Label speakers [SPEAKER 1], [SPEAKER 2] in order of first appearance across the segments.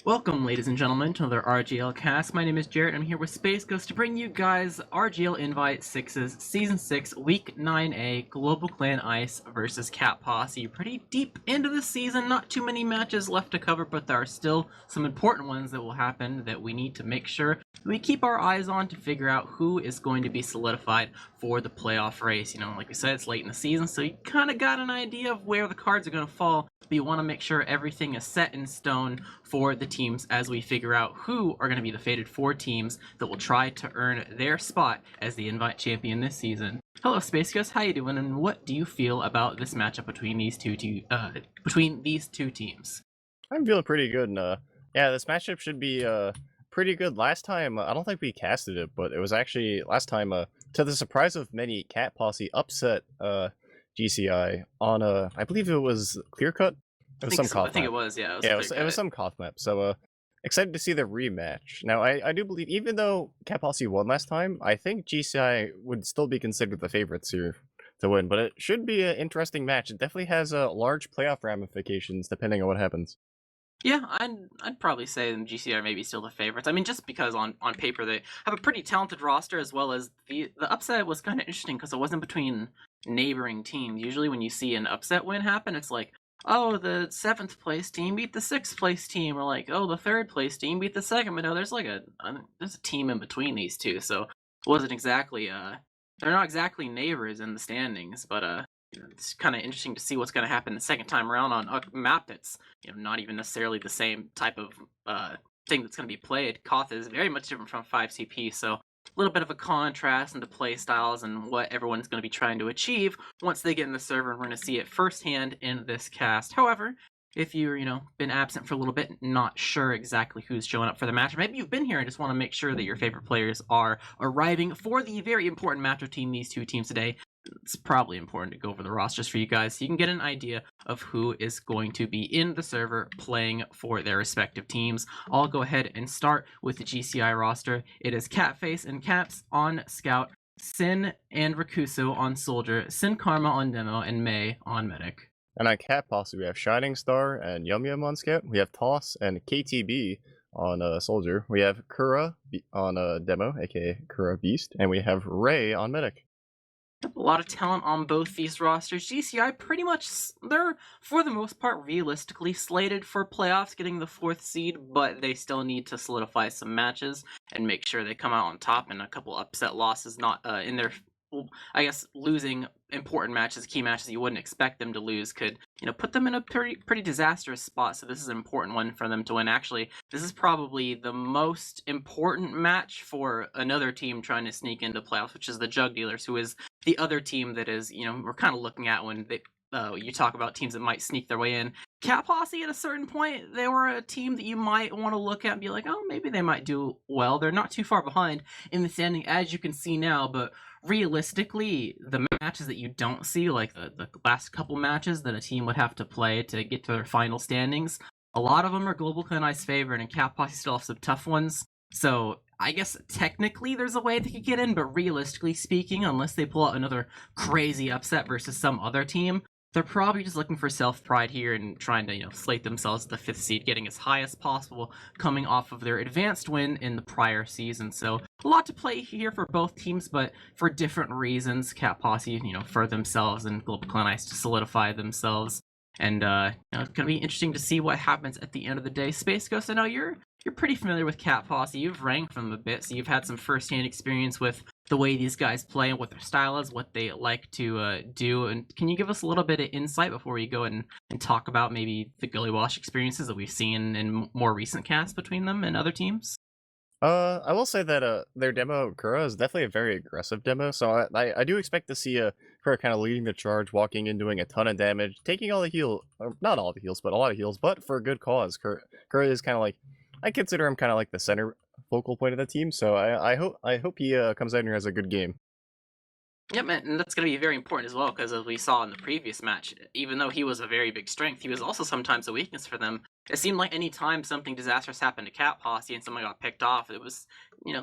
[SPEAKER 1] Welcome, ladies and gentlemen, to another RGL cast. My name is Jarrett. I'm here with Space Ghost to bring you guys RGL Invite 6's Season 6, Week 9A, GlobalClan Ice versus Cat Posse. You're pretty deep into the season, not too many matches left to cover, but there are still some important ones that will happen that we need to make sure we keep our eyes on to figure out who is going to be solidified for the playoff race. You know, like we said, it's late in the season, so you kind of got an idea of where the cards are going to fall, but you want to make sure everything is set in stone for the teams as we figure out who are going to be the fated four teams that will try to earn their spot as the Invite champion this season. Hello, Space Ghost. How you doing? And what do you feel about this matchup between these two teams?
[SPEAKER 2] I'm feeling pretty good, and yeah, this matchup should be pretty good. Last time, I don't think we casted it, but it was actually last time, to the surprise of many, Cat Posse upset GCI on I believe it was Clear Cut. It was some
[SPEAKER 1] I think it was, yeah.
[SPEAKER 2] It was some Koth map. So excited to see the rematch. Now I do believe, even though Cat Posse won last time, I think GCI would still be considered the favorites here to win. But it should be an interesting match. It definitely has large playoff ramifications depending on what happens.
[SPEAKER 1] Yeah, I'd probably say GCI are maybe still the favorites. I mean, just because on paper they have a pretty talented roster, as well as the upset was kind of interesting because it wasn't between neighboring teams. Usually when you see an upset win happen, it's like, oh, the 7th place team beat the 6th place team, or like, oh, the 3rd place team beat the 2nd. But no, there's like there's a team in between these two, so it wasn't exactly they're not exactly neighbors in the standings, but it's kind of interesting to see what's going to happen the second time around on a map that's not even necessarily the same type of thing that's going to be played. Koth is very much different from 5CP, so a little bit of a contrast in the play styles and what everyone's going to be trying to achieve once they get in the server, and we're going to see it firsthand in this cast. However, if you're, been absent for a little bit, not sure exactly who's showing up for the match, or maybe you've been here and just want to make sure that your favorite players are arriving for the very important match between these two teams today, it's probably important to go over the rosters for you guys so you can get an idea of who is going to be in the server playing for their respective teams. I'll go ahead and start with the GCI roster. It is Catface and Caps on Scout, Sin and Rakuso on Soldier, Sin Karma on Demo, and May on Medic.
[SPEAKER 2] And on Cat Posse, we have Shining Star and Yum Yum on Scout. We have Toss and KTB on Soldier. We have Kura on Demo, aka Kura Beast. And we have Ray on Medic.
[SPEAKER 1] A lot of talent on both these rosters. GCI pretty much, they're for the most part realistically slated for playoffs, getting the 4th seed, but they still need to solidify some matches and make sure they come out on top, and a couple upset losses not in their, I guess, losing important matches, key matches you wouldn't expect them to lose could, put them in a pretty disastrous spot. So this is an important one for them to win. Actually, this is probably the most important match for another team trying to sneak into playoffs, which is the Jug Dealers, who is the other team that is, we're kind of looking at when they you talk about teams that might sneak their way in. Cat Posse, at a certain point, they were a team that you might want to look at and be like, oh, maybe they might do well. They're not too far behind in the standing, as you can see now, but realistically, the matches that you don't see, like the last couple matches that a team would have to play to get to their final standings, a lot of them are GlobalClan Ice favored, and Cat Posse still have some tough ones. So I guess technically there's a way they could get in, but realistically speaking, unless they pull out another crazy upset versus some other team, they're probably just looking for self-pride here and trying to, slate themselves at the 5th seed, getting as high as possible, coming off of their advanced win in the prior season. So a lot to play here for both teams, but for different reasons. Cat Posse, for themselves, and GlobalClan Ice to solidify themselves. And it's gonna be interesting to see what happens at the end of the day. Space Ghost, I know you're pretty familiar with Cat Posse. You've ranked them a bit, so you've had some first-hand experience with the way these guys play and what their style is, what they like to do. And can you give us a little bit of insight before we go and talk about maybe the Gully Wash experiences that we've seen in more recent casts between them and other teams?
[SPEAKER 2] I will say that their demo of Kura is definitely a very aggressive demo, so I do expect to see Kura kind of leading the charge, walking in, doing a ton of damage, taking all the heal, not all the heals, but a lot of heals, but for a good cause. Kura is kind of like, I consider him kind of like the center focal point of the team, so I hope he comes out here and has a good game.
[SPEAKER 1] Yep, and that's going to be very important as well, because as we saw in the previous match, even though he was a very big strength, he was also sometimes a weakness for them. It seemed like any time something disastrous happened to Cat Posse and someone got picked off, it was,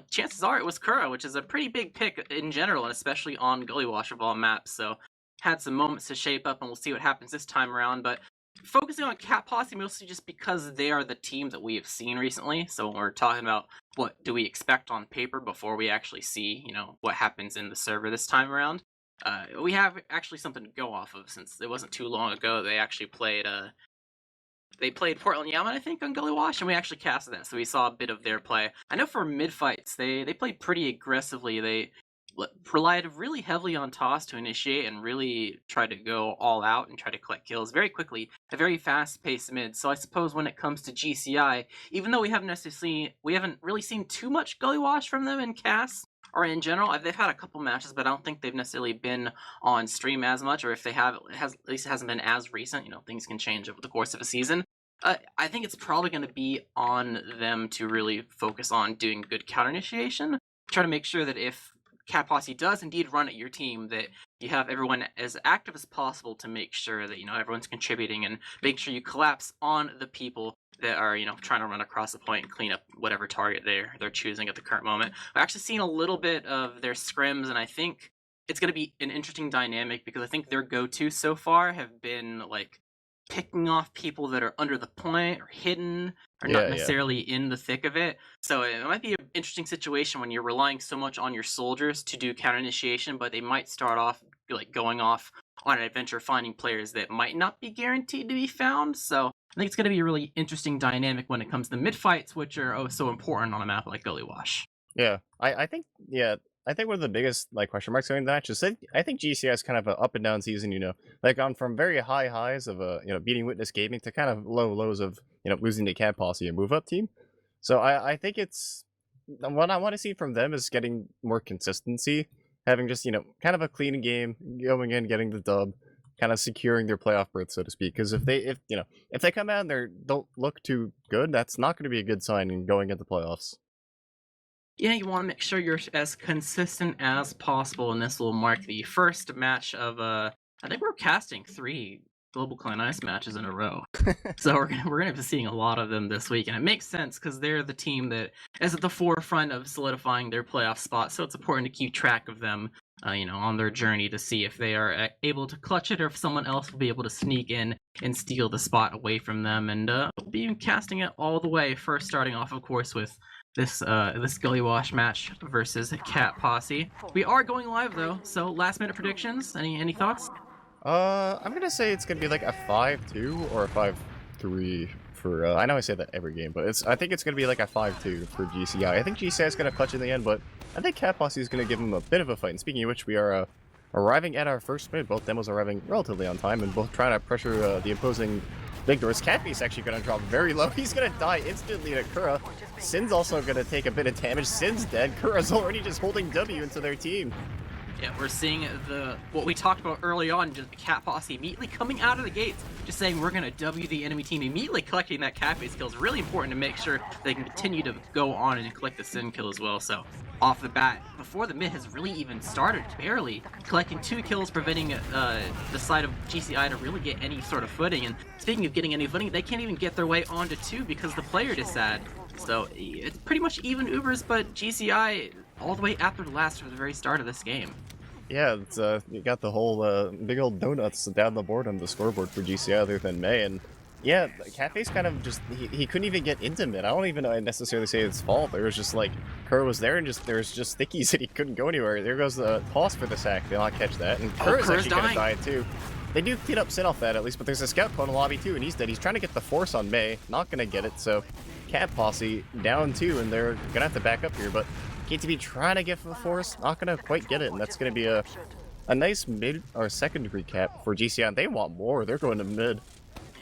[SPEAKER 1] chances are it was Kura, which is a pretty big pick in general, and especially on Gully Wash of all maps. So had some moments to shape up, and we'll see what happens this time around. But focusing on Cat Posse mostly just because they are the team that we have seen recently. So when we're talking about what do we expect on paper before we actually see, what happens in the server this time around, we have actually something to go off of since it wasn't too long ago they actually played. They played Portland Yaman, I think, on Gully Wash, and we actually casted that, so we saw a bit of their play. I know for mid fights, they played pretty aggressively. They relied really heavily on toss to initiate and really try to go all out and try to collect kills very quickly, a very fast-paced mid. So I suppose when it comes to GCI, even though we haven't really seen too much Gully Wash from them in CAS or in general, they've had a couple matches, but I don't think they've necessarily been on stream as much, or if they have, at least it hasn't been as recent. Things can change over the course of a season. I think it's probably going to be on them to really focus on doing good counter initiation, try to make sure that if Cat Posse does indeed run at your team, that you have everyone as active as possible to make sure that everyone's contributing and make sure you collapse on the people that are trying to run across the point and clean up whatever target they're choosing at the current moment. I've actually seen a little bit of their scrims, and I think it's going to be an interesting dynamic because I think their go-to so far have been like picking off people that are under the point or hidden or not necessarily in the thick of it. So it might be an interesting situation when you're relying so much on your soldiers to do counter initiation, but they might start off like going off on an adventure finding players that might not be guaranteed to be found. So I think it's going to be a really interesting dynamic when it comes to mid fights, which are so important on a map like Gully Wash.
[SPEAKER 2] Yeah, I think one of the biggest question marks going into that is I think GCI is kind of an up and down season. Like gone from very high highs of beating Witness Gaming to kind of low lows of losing to Cat Posse, a move up team. So I think it's what I want to see from them is getting more consistency, having just kind of a clean game, going in, getting the dub, kind of securing their playoff berth, so to speak. Because if they come out and they don't look too good, that's not going to be a good sign in going into playoffs.
[SPEAKER 1] Yeah, you want to make sure you're as consistent as possible, and this will mark the first match of I think we're casting 3 GlobalClan Ice matches in a row. So we're gonna be seeing a lot of them this week, and it makes sense because they're the team that is at the forefront of solidifying their playoff spot. So it's important to keep track of them, on their journey to see if they are able to clutch it or if someone else will be able to sneak in and steal the spot away from them. And we'll be casting it all the way. First, starting off, of course, with this Gully Wash match versus Cat Posse. We are going live though, so last minute predictions. Any thoughts?
[SPEAKER 2] I'm gonna say it's gonna be like a 5-2 or a 5-3 for. I know I say that every game, but I think it's gonna be like a 5-2 for GCI. I think GCI is gonna clutch in the end, but I think Cat Posse is gonna give them a bit of a fight. And speaking of which, we are arriving at our first mid. Both demos are arriving relatively on time, and both trying to pressure the opposing big doors. Catbeast's actually going to drop very low. He's going to die instantly to Kura. Sin's also going to take a bit of damage. Sin's dead. Kura's already just holding W into their team.
[SPEAKER 1] Yeah, we're seeing what we talked about early on, just Cat Posse immediately coming out of the gates, just saying we're going to W the enemy team, immediately collecting that Cat-based kill is really important to make sure they can continue to go on and collect the Sin kill as well. So off the bat, before the mid has really even started, barely collecting 2 kills, preventing the side of GCI to really get any sort of footing. And speaking of getting any footing, they can't even get their way onto 2 because the player is sad. So it's pretty much even Ubers, but GCI all the way after the last from the very start of this game.
[SPEAKER 2] Yeah, it's you got the whole big old donuts down the board on the scoreboard for GCI other than May, and yeah, Catface kind of just he couldn't even get into mid. I don't even necessarily say it's fault. There was just like Kerr was there and there was just stickies and he couldn't go anywhere. There goes the Posse for the sack. They'll not catch that, and Kerr's actually gonna die too. They do clean up Sin off that at least, but there's a scout in the lobby too, and he's dead. He's trying to get the force on May, not gonna get it. So Cat Posse down 2, and they're gonna have to back up here, but KTB trying to get the force, not gonna quite get it, and that's gonna be a nice mid or secondary cap for GCI. And they want more. They're going to mid.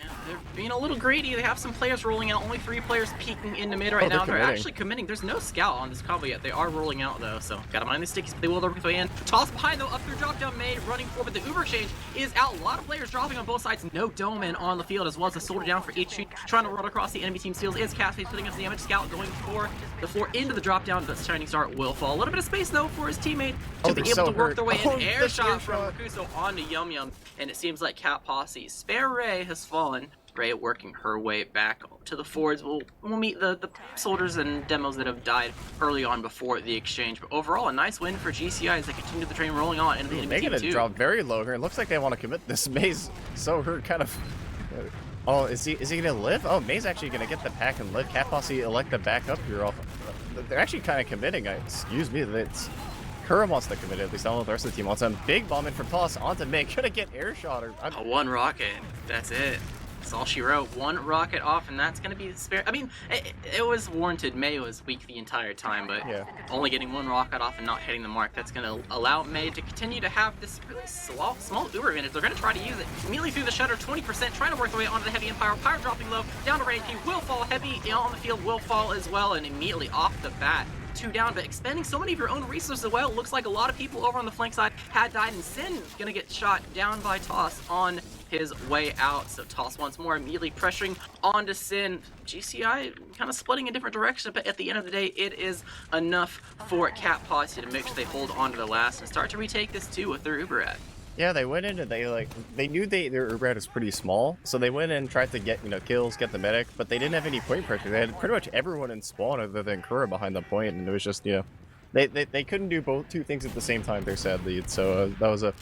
[SPEAKER 1] Yeah, they're being a little greedy. They have some players rolling out. Only 3 players peeking into mid right now. They're actually committing. There's no scout on this combo yet. They are rolling out though, so gotta mind the stickies. But they will work their way in. Toss behind though, up through drop down. May running forward, but the Uber exchange is out. A lot of players dropping on both sides. No Doman on the field, as well as a soldier down for each shoot. Trying to roll across the enemy team seals is Casface putting up the damage. Scout going for the floor into the drop down, but Shining Star will fall. A little bit of space though for his teammate to be able to work their way in. Air shot from Rakuso onto Yum Yum, and it seems like Cat Posse Spare Ray has fallen. Ray working her way back to the forwards. We'll meet the soldiers and demos that have died early on before the exchange. But overall, a nice win for GCI as they continue the train rolling on. And the enemy team too.
[SPEAKER 2] Drop very low here. It looks like they want to commit this. May's so hurt, kind of Oh, is he gonna live? Oh, May's actually gonna get the pack and live. Cat Posse elect to back up here off. They're actually kind of committing. Excuse me, that's Kura wants to commit it. At least I don't know if the rest of the team wants him. Big bomb in from Posse onto May. Gonna get air shot or
[SPEAKER 1] One rocket. That's it. That's all she wrote. One rocket off, and that's going to be the spare. I mean, it was warranted. May was weak the entire time, but
[SPEAKER 2] yeah.
[SPEAKER 1] Only getting one rocket off and not hitting the mark, that's going to allow May to continue to have this really small Uber advantage. They're going to try to use it immediately through the shutter, 20%, trying to work their way onto the heavy Empire. Pyro dropping low, down to range. He will fall heavy on the field, will fall as well, and immediately off the bat. 2 down, but expending so many of your own resources as well. Looks like a lot of people over on the flank side had died, and Sin gonna get shot down by Toss on his way out. So Toss once more immediately pressuring onto Sin. GCI kind of splitting in different directions, but at the end of the day, it is enough for Cat Posse to make sure they hold on to the last and start to retake this too with their Uber at.
[SPEAKER 2] Yeah, they went in and they knew their Uber is pretty small, so they went in and tried to get, kills, get the medic, but they didn't have any point pressure. They had pretty much everyone in spawn other than Kura behind the point, and it was just, they couldn't do two things at the same time, their sad lead, so that was a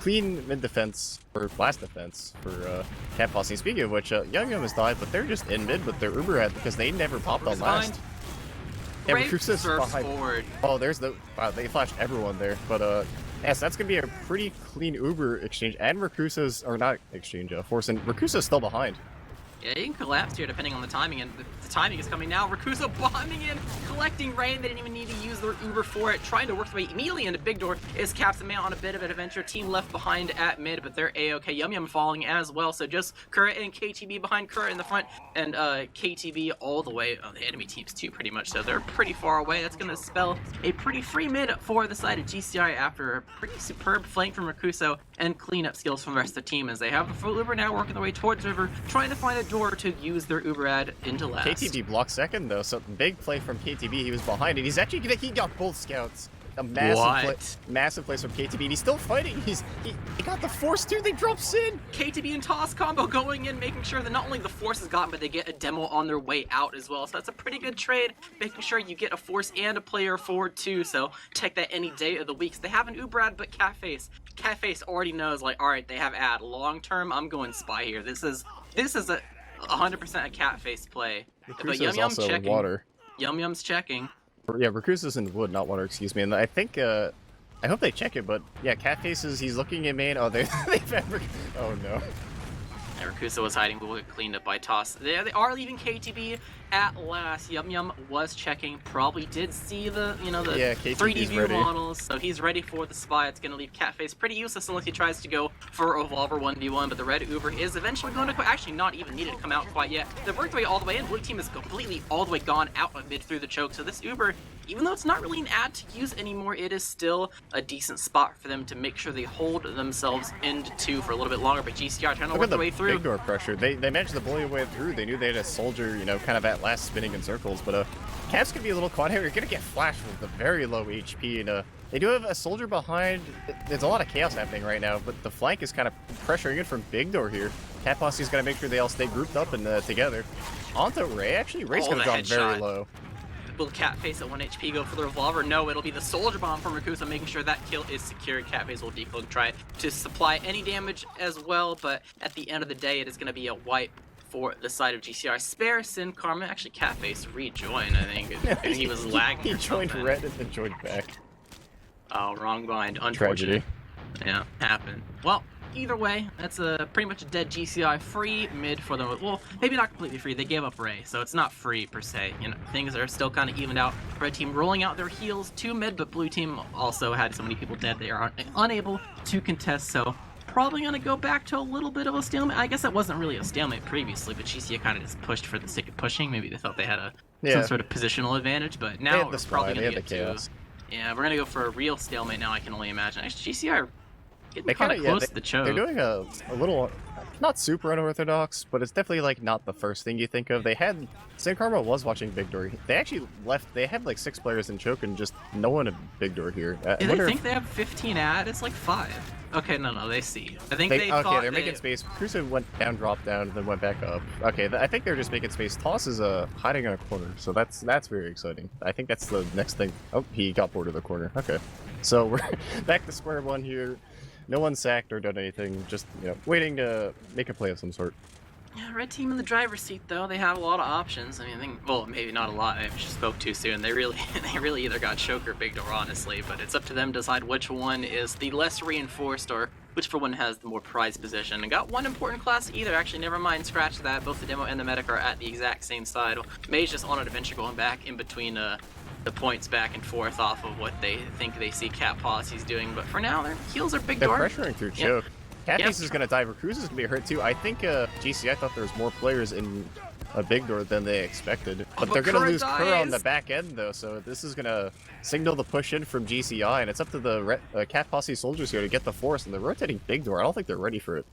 [SPEAKER 2] clean mid defense, or last defense, for Cat Posse. Speaking of which, Young has died, but they're just in mid with their Uber at because they never popped on last.
[SPEAKER 1] Yeah, Recrusa's behind. Forward.
[SPEAKER 2] Oh, there's the... Wow, they flashed everyone there, but, yes, that's going to be a pretty clean Uber exchange, and Rakusa's, or not exchange, Force, and Rakusa's still behind.
[SPEAKER 1] Yeah, you can collapse here depending on the timing, and the timing is coming now. Rakusa bombing in, collecting rain. They didn't even need to use their Uber for it. Trying to work their way immediately into Big Door is Caps and May on a bit of an adventure. Team left behind at mid, but they're A-okay. Yum Yum falling as well, so just Kura and KTB behind Kura in the front, and KTB all the way on the enemy teams too, pretty much, so they're pretty far away. That's going to spell a pretty free mid for the side of GCI after a pretty superb flank from Rakuso and cleanup skills from the rest of the team, as they have the full Uber now working their way towards River, trying to find a door to use their Uber ad into last.
[SPEAKER 2] KTB blocked second though, so big play from KTB. He was behind it. He's actually he got both scouts. A massive place from KTB. And he's still fighting. He got the Force too. They drop Sin.
[SPEAKER 1] KTB and Toss combo going in, making sure that not only the Force is gotten, but they get a demo on their way out as well. So that's a pretty good trade, making sure you get a Force and a player forward too. So check that any day of the week. So they have an Uber ad, but Catface already knows, like, all right, they have ad. Long term, I'm going Spy here. This is a 100% a Catface play. But Yum Yum's checking.
[SPEAKER 2] Water.
[SPEAKER 1] Yum Yum's checking.
[SPEAKER 2] Yeah, Rakusa's in wood, not water, excuse me. And I think, I hope they check it, but yeah, Catface he's looking at main. Oh, they've oh no.
[SPEAKER 1] And Rakusa was hiding, but will get cleaned up by Toss. They are leaving KTB at last. Yum Yum was checking, probably did see the, the 3D view models, so he's ready for the Spy. It's going to leave Catface pretty useless unless he tries to go for a Revolver 1v1, but the red Uber is eventually going to actually not even needed to come out quite yet. They've worked their way all the way in. Blue team is completely all the way gone out of mid through the choke, so this Uber, even though it's not really an ad to use anymore, it is still a decent spot for them to make sure they hold themselves into 2 for a little bit longer, but GCR trying to work their way through.
[SPEAKER 2] Big door pressure. They managed to bully away through. They knew they had a soldier, kind of at last spinning in circles, but Caps could be a little quad here. You're gonna get flashed with a very low HP, and they do have a soldier behind. There's a lot of chaos happening right now, but the flank is kind of pressuring it from Big Door here. Cat Posse's gonna make sure they all stay grouped up and together. Onto Ray. Actually, Ray's gonna drop very low.
[SPEAKER 1] Will Catface at 1 HP go for the Revolver? No, it'll be the Soldier Bomb from Rakusa, making sure that kill is secured. Catface will decloak, try to supply any damage as well, but at the end of the day, it is going to be a wipe for the side of GCR. Spare Sin Karma, actually Catface rejoined, I think. He was lagging.
[SPEAKER 2] He joined red and then joined back.
[SPEAKER 1] Oh, wrong bind. Unfortunate.
[SPEAKER 2] Tragedy.
[SPEAKER 1] Yeah, happened. Well, either way, that's a pretty much a dead GCI. Free mid for them. Well, maybe not completely free. They gave up Ray, so it's not free per se. Things are still kind of evened out. Red team rolling out their heals to mid, but blue team also had so many people dead they are unable to contest. So probably gonna go back to a little bit of a stalemate. I guess that wasn't really a stalemate previously, but GCI kind of just pushed for the sake of pushing. Maybe they thought they had some sort of positional advantage, but now we're probably gonna get to. Yeah, we're gonna go for a real stalemate now. I can only imagine. Actually, GCI. They kind of close to the choke.
[SPEAKER 2] They're doing a little, not super unorthodox, but it's definitely like not the first thing you think of. They had, Sin Karma was watching Big Door. They actually left, they had like 6 players in choke and just no one at Big Door here.
[SPEAKER 1] Do they think they have 15 ad? It's like 5. Okay, no, they see. I think they thought
[SPEAKER 2] they're making space. Cruiser went down, dropped down, and then went back up. Okay, I think they're just making space. Toss is hiding in a corner, so that's very exciting. I think that's the next thing. Oh, he got bored of the corner. Okay, so we're back to square one here. No one's sacked or done anything, just, waiting to make a play of some sort.
[SPEAKER 1] Yeah, red team in the driver's seat though. They have a lot of options. I mean, well, maybe not a lot. I just spoke too soon. They really, they really either got choke or big door, honestly. But it's up to them to decide which one is the less reinforced or which for one has the more prized position. And got one important class either. Actually, never mind. Scratch that. Both the demo and the medic are at the exact same side. May's just on an adventure going back in between the points back and forth off of what they think they see Cat Posse's doing. But for now, their heals are big
[SPEAKER 2] They're
[SPEAKER 1] door.
[SPEAKER 2] pressuring through choke. Catpiece is going to die. Recluse is going to be hurt too. I think GCI thought there was more players in a big door than they expected. But they're going to lose Kura on the back end though, so this is going to signal the push in from GCI, and it's up to the Cat Posse soldiers here to get the force, and they're rotating big door. I don't think they're ready for it.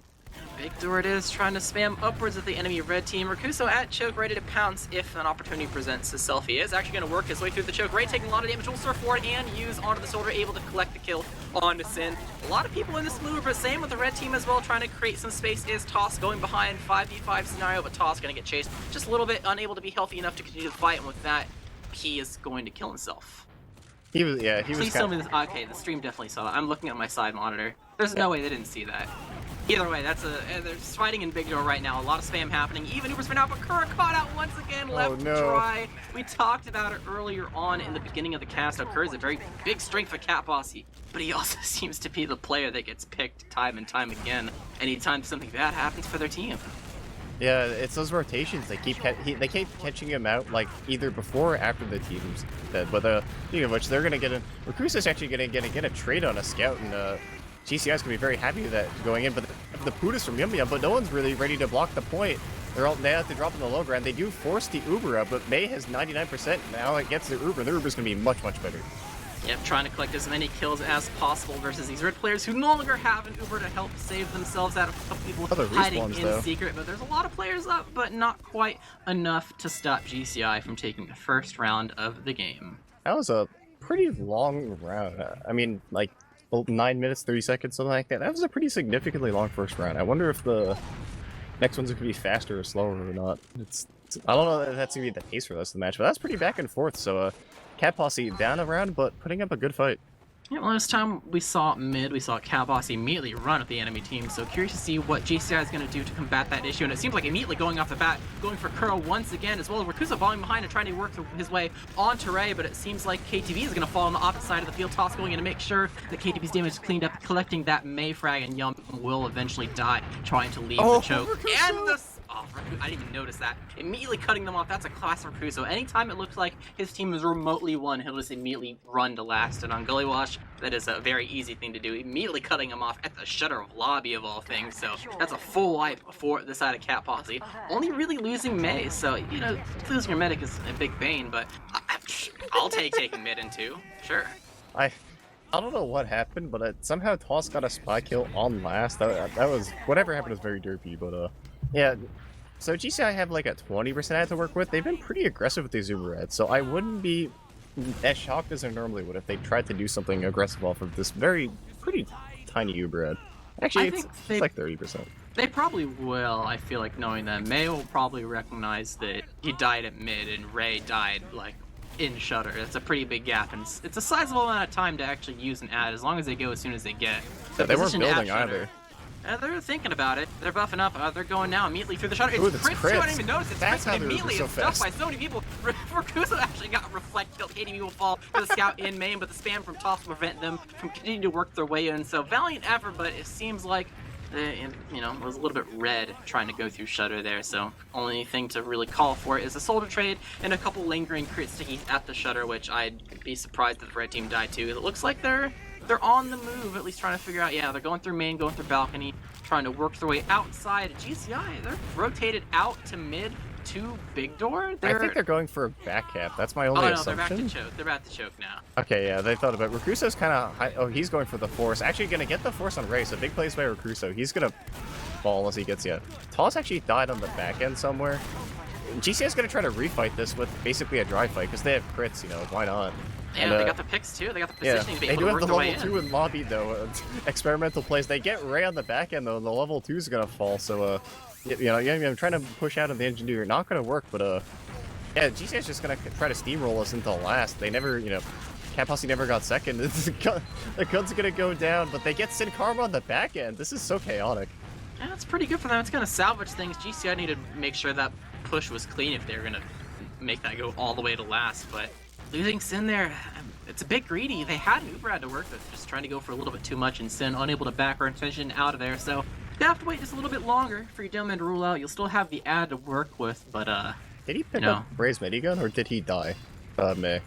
[SPEAKER 1] Big door it is, trying to spam upwards at the enemy red team. Rakuso at choke, ready to pounce if an opportunity presents itself. He is actually going to work his way through the choke. Ray taking a lot of damage, will surf forward and use onto the shoulder, able to collect the kill onto Sin. A lot of people in this move, but same with the red team as well, trying to create some space is Toss going behind 5v5 scenario, but Toss going to get chased just a little bit, unable to be healthy enough to continue the fight, and with that, he is going to kill himself.
[SPEAKER 2] He was, yeah, he was.
[SPEAKER 1] Please tell me this. Okay, the stream definitely saw that. I'm looking at my side monitor. There's no way they didn't see that. Either way, they're fighting in big door right now. A lot of spam happening. Even Uber's been out, but Kura caught out once again, left dry. We talked about it earlier on in the beginning of the cast. How Kura's a very big strength for Cat Posse, but he also seems to be the player that gets picked time and time again anytime something bad happens for their team.
[SPEAKER 2] Yeah, it's those rotations. They keep catching him out, like either before or after the team's dead. But speaking of which, they're gonna get a Reclusa's actually gonna get a trade on a scout, and GCI's gonna be very happy with that going in. But the Pudas from Yum Yum, but no one's really ready to block the point. They have to drop in the low ground. They do force the Uber up, but May has 99%. Now it gets the Uber. The Uber's gonna be much better.
[SPEAKER 1] Yep, trying to collect as many kills as possible versus these red players who no longer have an Uber to help save themselves out of a couple people hiding in secret. But there's a lot of players up, but not quite enough to stop GCI from taking the first round of the game.
[SPEAKER 2] That was a pretty long round. I mean, like 9 minutes, 30 seconds, something like that. That was a pretty significantly long first round. I wonder if the next one's gonna be faster or slower or not. I don't know if that's gonna be the case for the rest of the match, but that's pretty back and forth. So Cat Posse down a round, but putting up a good fight.
[SPEAKER 1] Yeah, last time we saw mid, we saw Cat Posse immediately run at the enemy team, so curious to see what GCI is going to do to combat that issue, and it seems like immediately going off the bat, going for Kuro once again, as well as Rakusa falling behind and trying to work his way onto Ray, but it seems like KTV is going to fall on the opposite side of the field, Toss going in to make sure that KTV's damage is cleaned up, collecting that May frag, and Yum will eventually die, trying to leave the choke.
[SPEAKER 2] Rakusa!
[SPEAKER 1] And the... Oh, I didn't even notice that. Immediately cutting them off, that's a class for Rakusa. Anytime it looks like his team is remotely won, he'll just immediately run to last, and on Gully Wash, that is a very easy thing to do, immediately cutting him off at the shutter of lobby of all things, so that's a full wipe for the side of Cat Posse. Only really losing May, so, you know, losing your medic is a big bane, but I'll take taking mid in two, sure.
[SPEAKER 2] I don't know what happened, but somehow Toss got a spy kill on last. That was, whatever happened was very derpy, but yeah. So GCI have like a 20% ad to work with. They've been pretty aggressive with these Uber ads, so I wouldn't be as shocked as I normally would if they tried to do something aggressive off of this pretty tiny Uber ad. Actually, it's like 30%. They
[SPEAKER 1] probably will, I feel like, knowing that. May will probably recognize that he died at mid and Ray died, like, in Shutter. That's a pretty big gap, and it's a sizable amount of time to actually use an ad, as long as they go as soon as they get.
[SPEAKER 2] Yeah, they weren't building either.
[SPEAKER 1] They're thinking about it. They're buffing up. They're going now immediately through the shutter. It's crits too. I didn't even notice it. That's how immediately it's stuffed by so many people. Rakusa actually got reflect killed. KDB will fall for the scout in main, but the spam from Toss will prevent them from continuing to work their way in. So valiant effort, but it seems like was a little bit red trying to go through Shutter there, so only thing to really call for is a soldier trade and a couple lingering crit stickies at the Shutter, which I'd be surprised if the red team died too. It looks like they're on the move, at least trying to figure out, yeah, they're going through main, going through balcony, trying to work their way outside. GCI, they're rotated out to mid to big door.
[SPEAKER 2] I think they're going for a back cap. That's my only assumption.
[SPEAKER 1] They're back to choke now.
[SPEAKER 2] Okay, yeah, they thought about it. Rakusa's kind of high. Oh, he's going for the force. Actually going to get the force on Ray, so big plays by Rakusa. He's going to fall unless he gets yet. Toss actually died on the back end somewhere. GCI is going to try to refight this with basically a dry fight, because they have crits, why not?
[SPEAKER 1] Yeah, they got the picks too. They got the positioning to be able to work
[SPEAKER 2] their way in. They do have the level 2 in lobby though. Experimental plays. They get Ray on the back end though, and the level 2 is gonna fall. So I'm trying to push out of the engineer. Not gonna work, but yeah, GCI is just gonna try to steamroll us into last. They never, Cat Posse never got second. The gun's gonna go down, but they get Sin Karma on the back end. This is so chaotic.
[SPEAKER 1] Yeah, that's pretty good for them. It's gonna salvage things. GCI needed to make sure that push was clean if they were gonna make that go all the way to last, but losing Sin there, it's a bit greedy. They had Ubrad to work with, just trying to go for a little bit too much, and Sin unable to back our intention out of there, so you have to wait just a little bit longer for your Demoman to rule out. You'll still have the ad to work with, but
[SPEAKER 2] Did he pick up Bray's minigun, or did he die? May.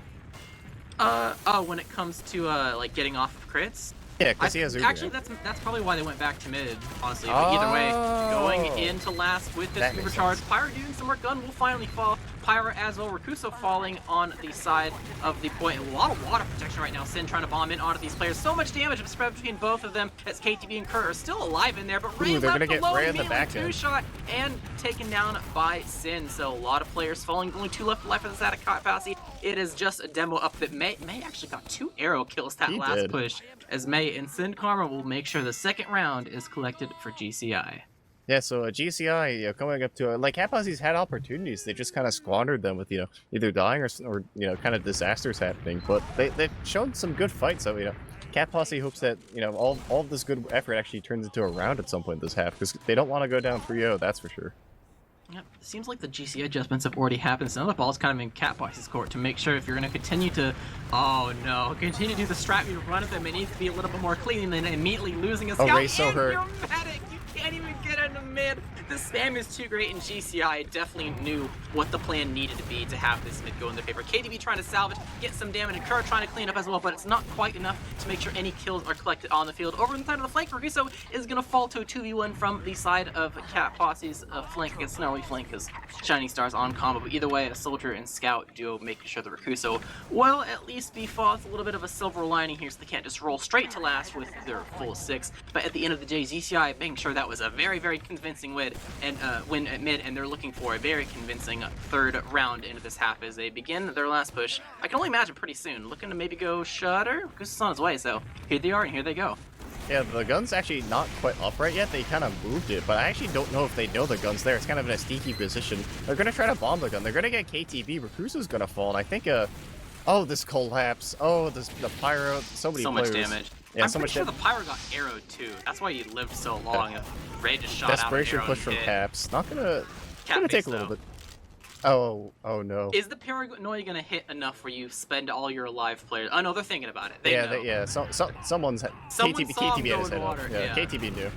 [SPEAKER 1] When it comes to like getting off of crits,
[SPEAKER 2] Yeah, because he has Uber.
[SPEAKER 1] Actually, that's probably why they went back to mid, honestly. But either way, going into last with this Uber charge, Pyro doing some work, gun will finally fall. Pyro as well, Rakuso falling on the side of the point. A lot of water protection right now. Sin trying to bomb in onto these players. So much damage spread between both of them as KTB and Kurt are still alive in there, but Ray
[SPEAKER 2] they're
[SPEAKER 1] left
[SPEAKER 2] gonna get
[SPEAKER 1] alone,
[SPEAKER 2] Ray in the back end.
[SPEAKER 1] two-shot and taken down by Sin. So a lot of players falling. Only 2 left alive for the static Posse. It is just a demo up that May actually got 2 arrow kills that last push, as May and Sin Karma will make sure the second round is collected for GCI.
[SPEAKER 2] Yeah, so GCI, coming up to like Cat Posse's had opportunities, they just kind of squandered them with either dying or kind of disasters happening. But they've shown some good fights. So Cat Posse hopes that all of this good effort actually turns into a round at some point this half, because they don't want to go down 3-0. That's for sure.
[SPEAKER 1] Yep, seems like the GCI adjustments have already happened, so now the ball's kind of in Cat Posse's court to make sure if you're going to continue to, continue to do the strat you run at them, it needs to be a little bit more clean than immediately losing a scout.
[SPEAKER 2] Oh, Ray's so hurt.
[SPEAKER 1] Your medic, you can't even get into mid. The spam is too great, and GCI definitely knew what the plan needed to be to have this mid go in their favor. KDB trying to salvage, get some damage, and Kurt trying to clean up as well, but it's not quite enough to make sure any kills are collected on the field. Over on the side of the flank, Raguso is going to fall to a 2v1 from the side of Cat Posse's flank against Snarly flank, because Shining Star's on combo, but either way, a soldier and scout duo making sure the Rakuso will at least be fought. It's a little bit of a silver lining here, so they can't just roll straight to last with their full 6, but at the end of the day, GCI making sure that was a very, very convincing win at mid, and they're looking for a very convincing third round into this half as they begin their last push. I can only imagine pretty soon, looking to maybe go Shutter, because it's on his way, so here they are, and here they go.
[SPEAKER 2] Yeah, the gun's actually not quite upright yet. They kind of moved it, but I actually don't know if they know the gun's there. It's kind of in a sneaky position. They're going to try to bomb the gun. They're going to get KTB. Rakuso's going to fall, and I think, oh, this collapse. Oh, the Pyro. So many players.
[SPEAKER 1] Much damage.
[SPEAKER 2] Yeah,
[SPEAKER 1] I'm
[SPEAKER 2] so
[SPEAKER 1] pretty
[SPEAKER 2] much
[SPEAKER 1] sure the Pyro got arrowed too. That's why he lived so long.
[SPEAKER 2] Yeah.
[SPEAKER 1] Ray just shot
[SPEAKER 2] Desperation
[SPEAKER 1] out an
[SPEAKER 2] push from
[SPEAKER 1] hit.
[SPEAKER 2] Caps. Not gonna take a little bit. Oh no.
[SPEAKER 1] Is the paranoia gonna hit enough where you spend all your alive players? Oh no, they're thinking about it. They know.
[SPEAKER 2] Someone saw KTB had his head up.
[SPEAKER 1] Yeah,
[SPEAKER 2] KTB knew.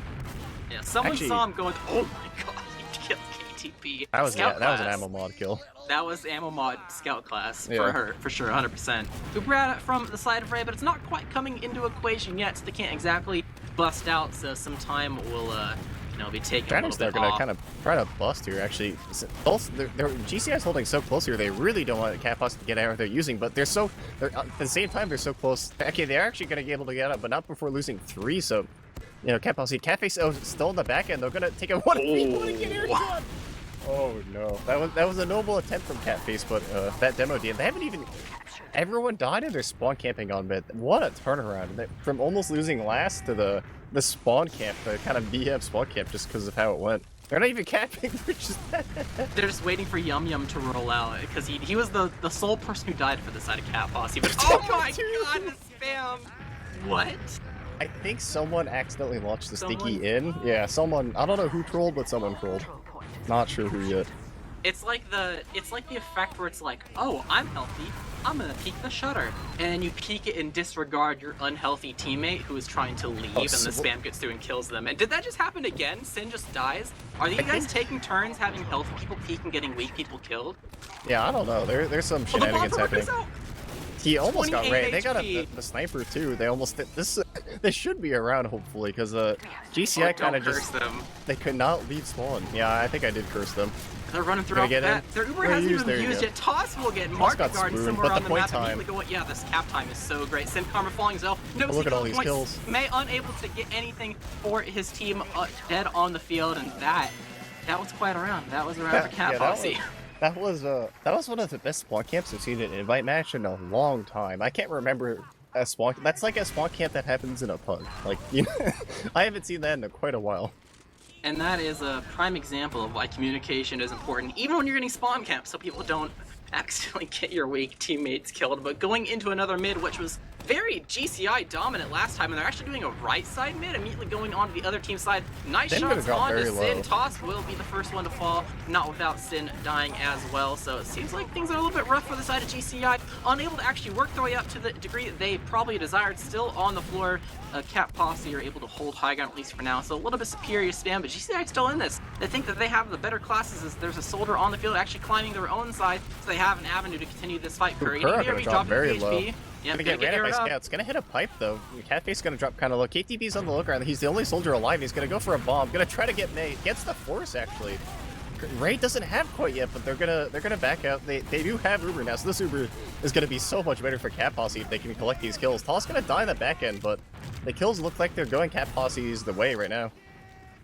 [SPEAKER 1] Yeah, someone saw him going. Oh my god, he killed KTB.
[SPEAKER 2] That was an ammo mod kill.
[SPEAKER 1] That was ammo mod scout class for her, for sure, 100%. Ubrad from the side of Ray, but it's not quite coming into equation yet, so they can't exactly bust out. So some time will, be taken a little bit
[SPEAKER 2] gonna
[SPEAKER 1] off.
[SPEAKER 2] kind of try to bust here. Actually, both GCI's holding so close here. They really don't want Cat Posse to get out. They're using, but they're at the same time they're so close. Okay, they're actually gonna be able to get up, but not before losing 3. So, Cat Posse, Catface still in the back end. They're gonna take a 1v1 and get air shot. Oh no, that was a noble attempt from Catface, but that demo did. They haven't even. Everyone died in their spawn camping on mid. What a turnaround! From almost losing last to the spawn camp, the kind of BF spawn camp, just because of how it went. They're not even camping.
[SPEAKER 1] They're just waiting for Yum Yum to roll out because he was the sole person who died for the side of Cat Posse. But oh my god, the spam! What?
[SPEAKER 2] I think someone accidentally launched the sticky in. Yeah, someone. I don't know who trolled, but someone trolled. Not sure who yet.
[SPEAKER 1] It's like the effect where it's like, oh, I'm healthy, I'm gonna peek the shutter, and then you peek it and disregard your unhealthy teammate who is trying to leave, and the spam gets through and kills them. And did that just happen again? Sin just dies? Are you guys taking turns having healthy people peek and getting weak people killed?
[SPEAKER 2] Yeah, I don't know. There's some shenanigans happening. He almost got Ray. They got the sniper too. They almost this should be around hopefully because GCI kind of just they could not leave spawn. Yeah, I think I did curse them.
[SPEAKER 1] They're running through off that. Their Uber hasn't even used yet. Toss will get market guard somewhere on the map. Yeah, this cap time is so great. Sin Karma falling as well. No,
[SPEAKER 2] look at all these kills.
[SPEAKER 1] May unable to get anything for his team dead on the field, and that was quite a round. That was a round for Cat Posse.
[SPEAKER 2] That was one of the best spawn camps I've seen in an invite match in a long time. I can't remember a spawn. That's like a spawn camp that happens in a pub. Like I haven't seen that in quite a while.
[SPEAKER 1] And that is a prime example of why communication is important, even when you're getting spawn camps, so people don't accidentally get your weak teammates killed. But going into another mid, which was very GCI dominant last time, and they're actually doing a right side mid, immediately going on to the other team side. Nice
[SPEAKER 2] They're
[SPEAKER 1] shots on to
[SPEAKER 2] very
[SPEAKER 1] Sin.
[SPEAKER 2] low.
[SPEAKER 1] Toss will be the first one to fall, not without Sin dying as well. So it seems like things are a little bit rough for the side of GCI, unable to actually work their way up to the degree that they probably desired. Still on the floor, Cat Posse are able to hold high ground, at least for now. So a little bit superior spam, but GCI still in this. They think that they have the better classes as there's a soldier on the field actually climbing their own side, so they have an avenue to continue this fight.
[SPEAKER 2] Curry gonna drop very low.
[SPEAKER 1] Yeah,
[SPEAKER 2] gonna get ran at by scouts. Gonna hit a pipe though. Catface gonna drop kind of low. KTB's on the lookout. He's the only soldier alive. He's gonna go for a bomb. Gonna try to get May. Gets the force actually. Ray doesn't have quite yet, but they're gonna back out. They do have Uber now, so this Uber is gonna be so much better for Cat Posse if they can collect these kills. Toss gonna die in the back end, but the kills look like they're going Cat Posse's the way right now.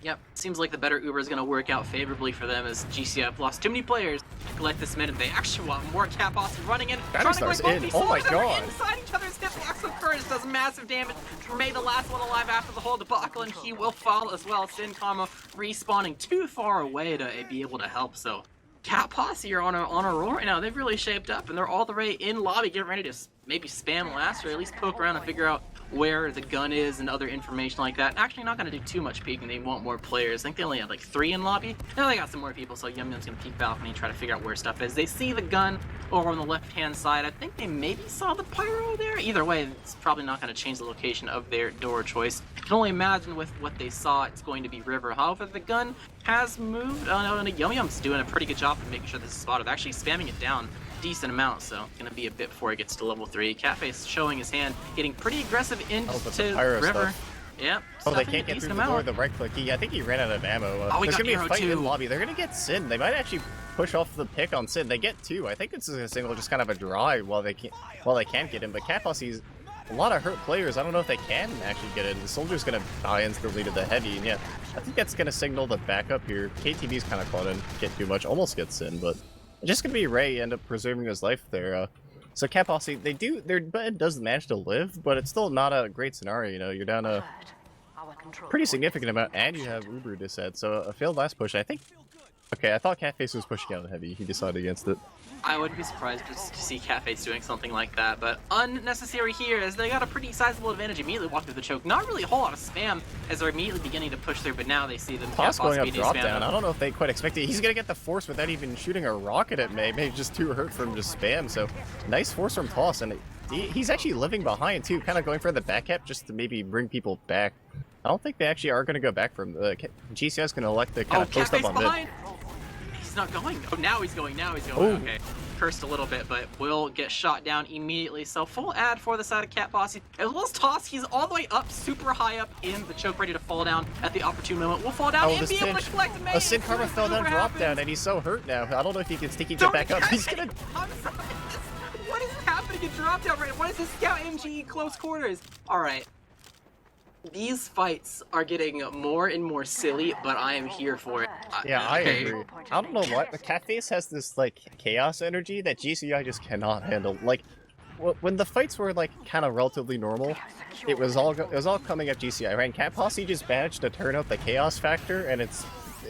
[SPEAKER 1] Yep, seems like the better Uber is going to work out favorably for them as GCI have lost too many players to collect this mid, and they actually want more Cat Posse running in. Trying to go
[SPEAKER 2] in. Oh my god.
[SPEAKER 1] Inside each other's hitbox with Courage does massive damage. May the last one alive after the whole debacle, and he will fall as well. Sin Karma respawning too far away to be able to help, so Cat Posse are on a roll right now. They've really shaped up, and they're all the way in lobby, getting ready to maybe spam last, or at least poke around and figure out where the gun is and other information like that. Actually, not going to do too much peeking. They want more players. I think they only had like 3 in lobby. Now they got some more people, so Yum Yum's going to peek balcony and try to figure out where stuff is. They see the gun over on the left-hand side. I think they maybe saw the pyro there. Either way, it's probably not going to change the location of their door choice. I can only imagine with what they saw, it's going to be River. However, the gun has moved. And Yum Yum's doing a pretty good job of making sure this is spotted. They're actually spamming it down decent amount, so it's gonna be a bit before he gets to level 3. Catface showing his hand, getting pretty aggressive into River.
[SPEAKER 2] Stuff.
[SPEAKER 1] Yep.
[SPEAKER 2] Oh, they can't get through the door. The right click. I think he ran out of ammo. There's gonna be a fight in lobby. They're gonna get Sin. They might actually push off the pick on Sin. They get 2. I think this is a single, just kind of a drive while they can't get him. But Cat Posse's a lot of hurt players. I don't know if they can actually get in. The soldier's gonna die instantly to the heavy, and yeah, I think that's gonna signal the backup here. KTV's kind of caught in, get too much, almost gets in, but it's just gonna be Ray end up preserving his life there. So Cat Posse, their bed does manage to live, but it's still not a great scenario. You know, you're down a pretty significant amount, and you have Uber disset. So a failed last push. I think. Okay, I thought Catface was pushing out heavy. He decided against it.
[SPEAKER 1] I wouldn't be surprised to see Catface doing something like that, but unnecessary here as they got a pretty sizable advantage. Immediately walk through the choke. Not really a whole lot of spam as they're immediately beginning to push through, but now they see them.
[SPEAKER 2] Toss going up drop down. I don't know if they quite expected. He's gonna get the force without even shooting a rocket at May. Maybe just too hurt from just spam. So nice force from Toss, and he's actually living behind too, kind of going for the back cap just to maybe bring people back. I don't think they actually are going to go back from the GCI's going to elect to kind of post up on mid.
[SPEAKER 1] He's not going. Oh, now he's going. Now he's going.
[SPEAKER 2] Ooh.
[SPEAKER 1] Okay. Cursed a little bit, but will get shot down immediately. So full ad for the side of Cat Posse. As well as Toss, he's all the way up, super high up in the choke, ready to fall down at the opportune moment. Will fall down and be able to collect May.
[SPEAKER 2] A Sin Karma fell down, drop down, and he's so hurt now. I don't know if he can sticky jump back up. He's gonna.
[SPEAKER 1] I'm sorry. What is happening in drop down right now? What is this Scout MG close quarters? All right. These fights are getting more and more silly, but I am here for it.
[SPEAKER 2] Yeah, I agree. I don't know what, the Catface has this, like, chaos energy that GCI just cannot handle. Like, when the fights were, like, kind of relatively normal, it was all coming at GCI, right? And Cat Posse just managed to turn out the chaos factor, and it's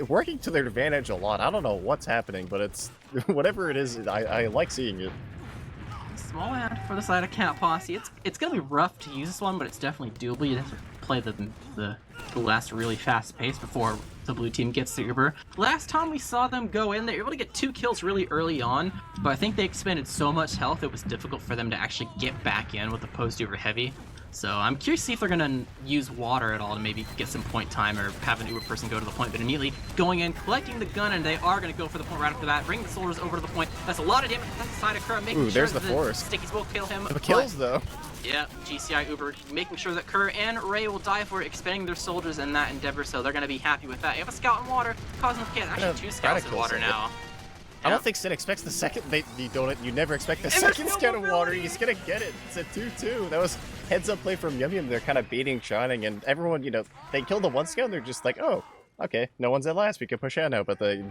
[SPEAKER 2] working to their advantage a lot. I don't know what's happening, but it's, whatever it is, I like seeing it.
[SPEAKER 1] Small ad for the side of Cat Posse. It's gonna be rough to use this one, but it's definitely doable. You have to play the last really fast pace before the blue team gets the Uber. Last time we saw them go in, they were able to get 2 kills really early on, but I think they expended so much health it was difficult for them to actually get back in with the post Uber heavy. So I'm curious to see if they're gonna use water at all to maybe get some point time or have an Uber person go to the point, but immediately going in, collecting the gun, and they are gonna go for the point right after that, bring the soldiers over to the point. That's a lot of damage on the side of Kerr, making sure
[SPEAKER 2] there's the
[SPEAKER 1] that
[SPEAKER 2] force.
[SPEAKER 1] Stickies will kill him.
[SPEAKER 2] The kills though.
[SPEAKER 1] Yeah, GCI Uber making sure that Kerr and Ray will die for expending their soldiers in that endeavor, so they're gonna be happy with that. You have a scout in water, causing the actually 2 scouts in water now.
[SPEAKER 2] I don't think Sin expects the second. You never expect the second scout of water. He's gonna get it. It's a 2-2. That was heads up play from Yum Yum. They're kind of baiting Shining, and everyone, you know, they kill the 1 scout. And they're just like, oh, okay, no one's at last. We can push out now. But the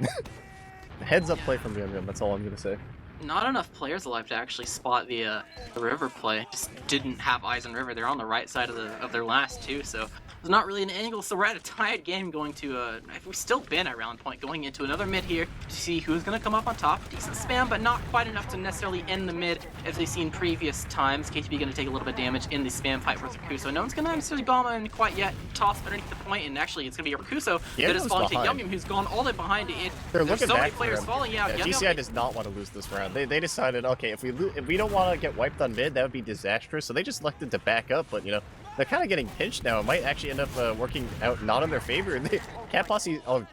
[SPEAKER 2] heads up play from Yum Yum. That's all I'm gonna say.
[SPEAKER 1] not enough players alive to actually spot the river play. Just didn't have eyes on river. They're on the right side of their last two, so there's not really an angle. So we're at a tied game going to we've still been at round point, going into another mid here to see who's gonna come up on top. Decent spam, but not quite enough to necessarily end the mid as we've seen previous times. KTB gonna take a little bit of damage in the spam fight with Rakuso. No one's gonna necessarily bomb in quite yet. Toss underneath the point, and actually it's gonna be Rakuso that is falling to Yum Yum, who's gone all the way behind it.
[SPEAKER 2] There's
[SPEAKER 1] so many players falling. Yeah,
[SPEAKER 2] GCI does not want to lose this round. They decided, okay, if we don't want to get wiped on mid, that would be disastrous. So they just elected to back up. But you know, they're kind of getting pinched now. It might actually end up working out not in their favor. Cat Posse, oh,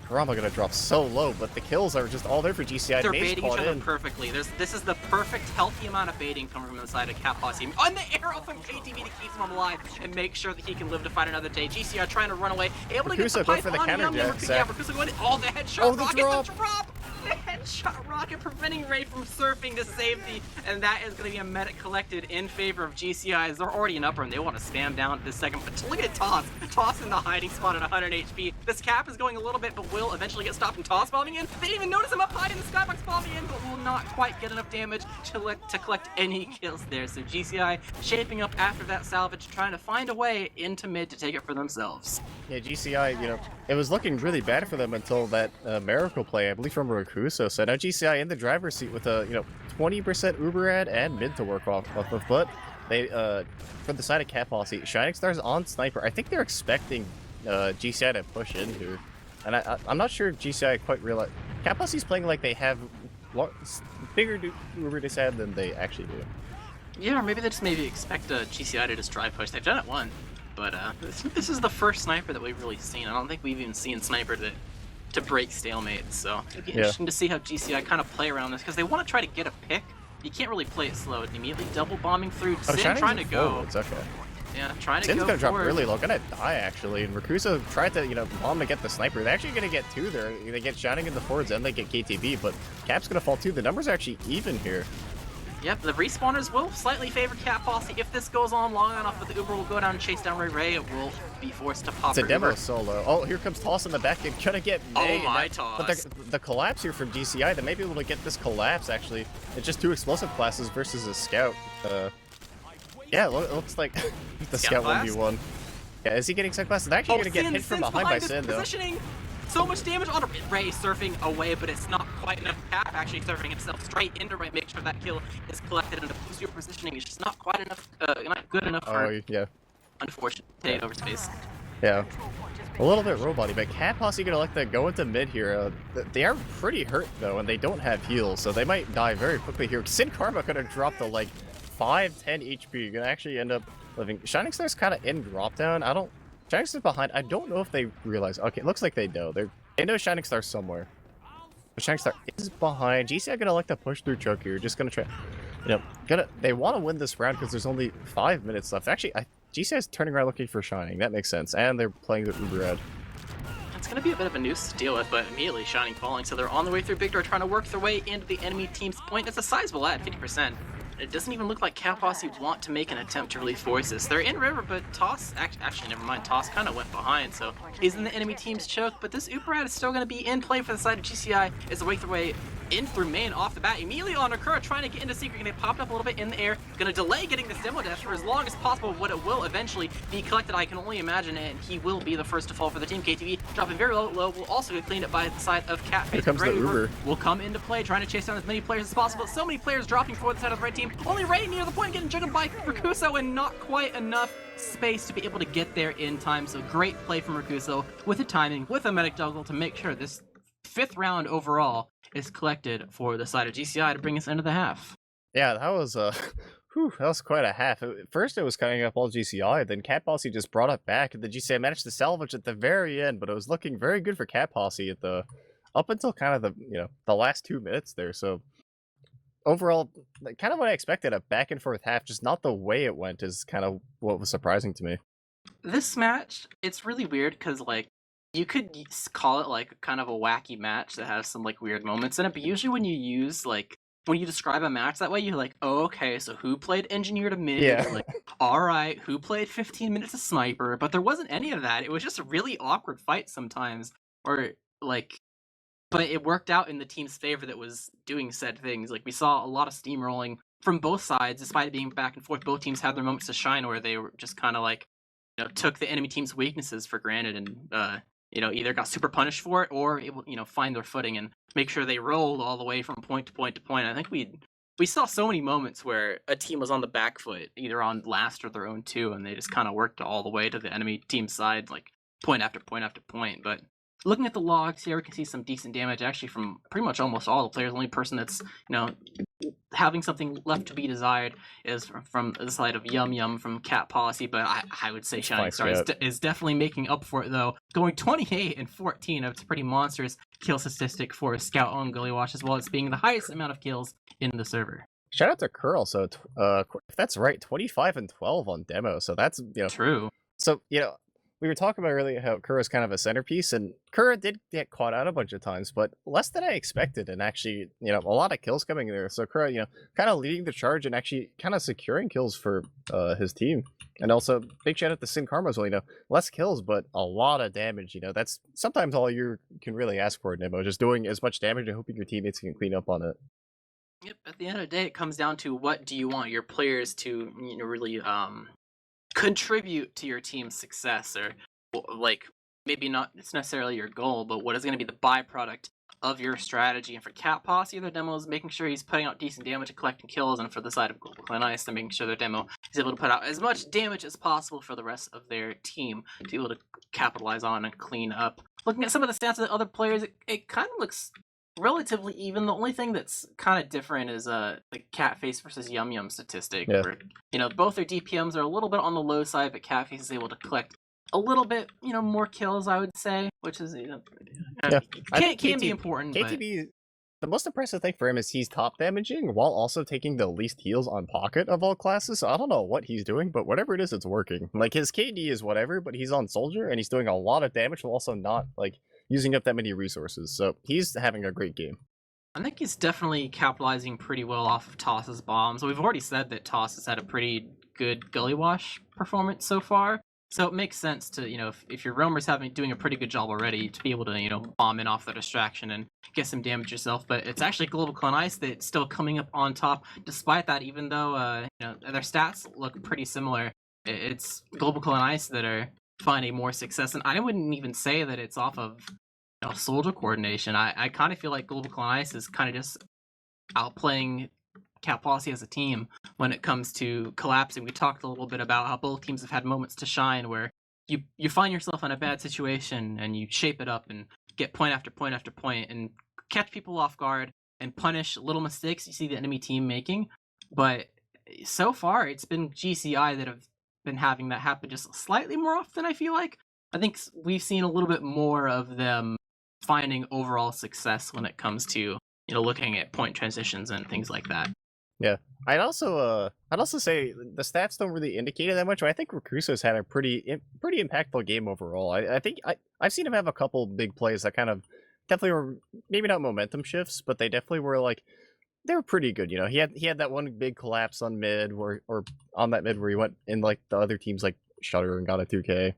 [SPEAKER 2] Karama gonna drop so low, but the kills are just all there for GCI.
[SPEAKER 1] They're baiting each other perfectly. This is the perfect, healthy amount of baiting coming from the side of Cat Posse. On the arrow from KTV to keep him alive and make sure that he can live to fight another day. GCI trying to run away, able to get the pipe on Yum Yum. Yeah, Rakuso going, the headshot rocket, the drop! The headshot rocket preventing Ray from surfing to safety, and that is going to be a medic collected in favor of GCI as they're already in upper and they want to spam down this second. But look at Toss. Toss in the hiding spot at 100 HP. This cap is going a little bit, but will eventually get stopped and Toss bombing in. They didn't even notice him up high in the skybox bombing in, but will not quite get enough damage to collect any kills there. So GCI shaping up after that salvage, trying to find a way into mid to take it for themselves.
[SPEAKER 2] Yeah, GCI, you know, it was looking really bad for them until that miracle play, I believe from Rakuso. So now GCI in the driver's seat with a, you know, 20% Uber ad and mid to work off of, but they, from the side of Cat Posse, Shining Stars on Sniper, I think they're expecting GCI to push in here. And I'm not sure GCI quite realize. Cat Posse's playing like they have bigger Uber disad than they actually do.
[SPEAKER 1] Yeah, or maybe they just expect GCI to just drive push. They've done it one. But this is the first Sniper that we've really seen. I don't think we've even seen Sniper to break stalemate, so it'd be interesting to see how GCI kind of play around this, because they want to try to get a pick. You can't really play it slow. Immediately double bombing through. Sin trying to go.
[SPEAKER 2] It's okay.
[SPEAKER 1] Yeah, trying to
[SPEAKER 2] Sin's
[SPEAKER 1] go
[SPEAKER 2] gonna drop
[SPEAKER 1] forward.
[SPEAKER 2] really low, gonna die actually, and Rakuso tried to, you know, bomb to get the sniper. They're actually gonna get two there. They get Shining in the forwards and they get KTB, but Cap's gonna fall too. The numbers are actually even here.
[SPEAKER 1] Yep, the respawners will slightly favor Cat Posse. If this goes on long enough, but the Uber will go down and chase down Ray, it will be forced to pop.
[SPEAKER 2] It's a demo
[SPEAKER 1] Uber.
[SPEAKER 2] solo. Oh, here comes Toss in the back and gonna get May.
[SPEAKER 1] Oh my Toss.
[SPEAKER 2] But the collapse here from GCI, they may be able to get this collapse actually. It's just two explosive classes versus a scout. Yeah, it looks like the scout 1v1. Yeah, is he getting second class? It's actually gonna get hit from behind by Sin though.
[SPEAKER 1] So much damage on Ray surfing away, but it's not quite enough. Cap actually surfing himself straight into Ray, make sure that kill is collected, and the boost your positioning is just not quite enough, not good enough for unfortunate take over space.
[SPEAKER 2] Yeah. A little bit robot-y, but Cat Posse gonna like to go into mid here. They are pretty hurt though, and they don't have heals, so they might die very quickly here. Sin Karma gonna drop to like 5-10 HP. Gonna actually end up living. Shining Star's kind of in drop down. Shining Star's behind. I don't know if they realize. Okay, it looks like they know. They know Shining Star's somewhere. But Shining Star is behind. GCI gonna like to push through choke here. Just gonna try. You know, they want to win this round because there's only 5 minutes left. Actually, GCI's turning around looking for Shining. That makes sense. And they're playing the Uber ad.
[SPEAKER 1] It's going to be a bit of a noose to deal with, but immediately Shining falling, so they're on the way through Big Door, trying to work their way into the enemy team's point. It's a sizable ad, 50%. It doesn't even look like Cat Posse want to make an attempt to really force this. They're in river, but Toss, actually never mind, Toss kind of went behind, so he's in the enemy team's choke, but this Uber ad is still going to be in play for the side of GCI as they work their way in through main off the bat. Immediately on Akura trying to get into secret, gonna pop up a little bit in the air, gonna delay getting this demo death for as long as possible, but it will eventually be collected, I can only imagine, and he will be the first to fall for the team. KTV dropping very low, will also get cleaned up by the side of Cat.
[SPEAKER 2] Here comes the Uber.
[SPEAKER 1] Will come into play, trying to chase down as many players as possible. So many players dropping for the side of the red team. Only Ray near the point, getting juggled by Rakuso, and not quite enough space to be able to get there in time. So great play from Rakuso with the timing, with a medic juggle to make sure this 5th round overall is collected for the side of GCI to bring us into the half.
[SPEAKER 2] Yeah, that was that was quite a half. First it was coming up all GCI, then Cat Posse just brought it back, and the GCI managed to salvage at the very end, but it was looking very good for Cat Posse at up until kind of the last 2 minutes there. So overall, kind of what I expected, a back and forth half, just not the way it went is kind of what was surprising to me.
[SPEAKER 1] This match, it's really weird because you could call it like kind of a wacky match that has some weird moments in it, but usually when you describe a match that way, you're like, oh, okay, so who played engineer to mid?
[SPEAKER 2] Yeah.
[SPEAKER 1] All right, who played 15 minutes of sniper? But there wasn't any of that. It was just a really awkward fight sometimes, or but it worked out in the team's favor that was doing said things. Like we saw a lot of steamrolling from both sides, despite it being back and forth. Both teams had their moments to shine where they were just kind of like, took the enemy team's weaknesses for granted and either got super punished for it or able, find their footing and make sure they rolled all the way from point to point to point. I think we saw so many moments where a team was on the back foot, either on last or their own two, and they just kind of worked all the way to the enemy team side, like point after point after point. But looking at the logs here, we can see some decent damage actually from pretty much almost all the players. The only person that's having something left to be desired is from the side of Yum Yum from Cat Posse, but I would say Shining Star is definitely making up for it, though. Going 28 and 14, it's a pretty monstrous kill statistic for a Scout on Gullywash, as well as being the highest amount of kills in the server.
[SPEAKER 2] Shout out to Curl. So, if that's right, 25 and 12 on demo. So that's
[SPEAKER 1] true.
[SPEAKER 2] So we were talking about earlier how Kura's kind of a centerpiece, and Kura did get caught out a bunch of times, but less than I expected, and actually, a lot of kills coming there. So Kura, kind of leading the charge and actually kind of securing kills for his team. And also, big shout out to Sin Karma as well, less kills, but a lot of damage. That's sometimes all you can really ask for in demo, just doing as much damage and hoping your teammates can clean up on it.
[SPEAKER 1] Yep, at the end of the day, it comes down to what do you want your players to, really contribute to your team's success, or like maybe not it's necessarily your goal, but what is going to be the byproduct of your strategy. And for Cat Posse, their demo is making sure he's putting out decent damage and collecting kills, and for the side of GlobalClan Ice, they're making sure their demo is able to put out as much damage as possible for the rest of their team to be able to capitalize on and clean up. Looking at some of the stats of the other players, it kind of looks relatively even. The only thing that's kind of different is the Catface versus Yum Yum statistic.
[SPEAKER 2] Yeah.
[SPEAKER 1] Where, both their DPMs are a little bit on the low side, but Catface is able to collect a little bit, more kills, I would say, which is can be important.
[SPEAKER 2] KTB, the most impressive thing for him is he's top damaging while also taking the least heals on pocket of all classes. So I don't know what he's doing, but whatever it is, it's working. Like his KD is whatever, but he's on Soldier and he's doing a lot of damage while also not using up that many resources. So he's having a great game.
[SPEAKER 1] I think he's definitely capitalizing pretty well off of Toss's bombs. We've already said that Toss has had a pretty good Gullywash performance so far. So it makes sense to, if your roamer's doing a pretty good job already, to be able to, bomb in off the distraction and get some damage yourself. But it's actually GlobalClan Ice that's still coming up on top. Despite that, even though, their stats look pretty similar, it's GlobalClan Ice that are finding more success. And I wouldn't even say that it's off of soldier coordination. I kind of feel like GlobalClan Ice is kind of just outplaying Cat Posse as a team when it comes to collapsing. We talked a little bit about how both teams have had moments to shine where you find yourself in a bad situation and you shape it up and get point after point after point and catch people off guard and punish little mistakes you see the enemy team making. But so far, it's been GCI that have been having that happen just slightly more often, I feel like. I think we've seen a little bit more of them finding overall success when it comes to, looking at point transitions and things like that.
[SPEAKER 2] Yeah, I'd also say the stats don't really indicate it that much, but I think Recruso's had a pretty impactful game overall. I think I've seen him have a couple big plays that kind of definitely were maybe not momentum shifts, but they definitely were they were pretty good. He had that one big collapse on mid or on that mid where he went in the other team's shutter and got a 2K.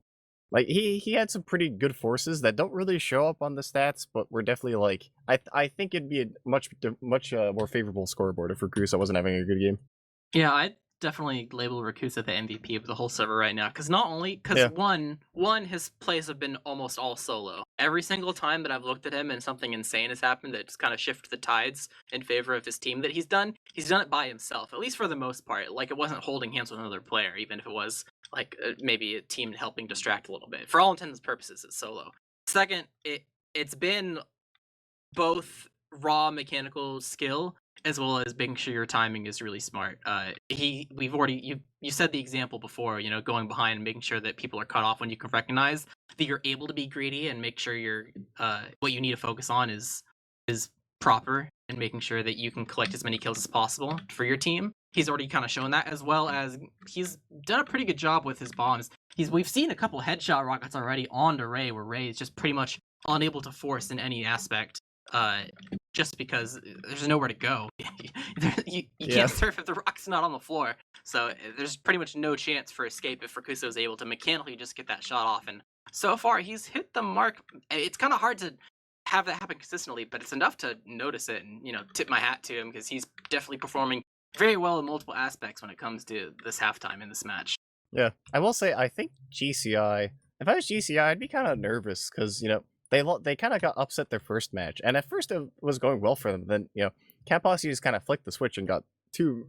[SPEAKER 2] He had some pretty good forces that don't really show up on the stats, but were definitely I think it'd be a much more favorable scoreboard if Rakusa wasn't having a good game.
[SPEAKER 1] Yeah, I'd definitely label Rakusa the MVP of the whole server right now, because one, his plays have been almost all solo. Every single time that I've looked at him and something insane has happened that just kind of shifted the tides in favor of his team that he's done it by himself, at least for the most part. It wasn't holding hands with another player, even if it was maybe a team helping distract a little bit. For all intents and purposes, it's solo. Second, it's been both raw mechanical skill as well as making sure your timing is really smart. You said the example before, going behind and making sure that people are cut off when you can recognize that you're able to be greedy and make sure what you need to focus on is proper, and making sure that you can collect as many kills as possible for your team. He's already kind of shown that, as well as he's done a pretty good job with his bombs. We've seen a couple headshot rockets already onto Ray, where Ray is just pretty much unable to force in any aspect, just because there's nowhere to go. you can't surf if the rocket's not on the floor. So there's pretty much no chance for escape if Rakuso is able to mechanically just get that shot off. And so far, he's hit the mark. It's kind of hard to have that happen consistently, but it's enough to notice it and, tip my hat to him because he's definitely performing very well in multiple aspects when it comes to this halftime in this match.
[SPEAKER 2] Yeah, I will say I think GCI. If I was GCI, I'd be kind of nervous because they kind of got upset their first match, and at first it was going well for them. Then Cat Posse just kind of flicked the switch and got two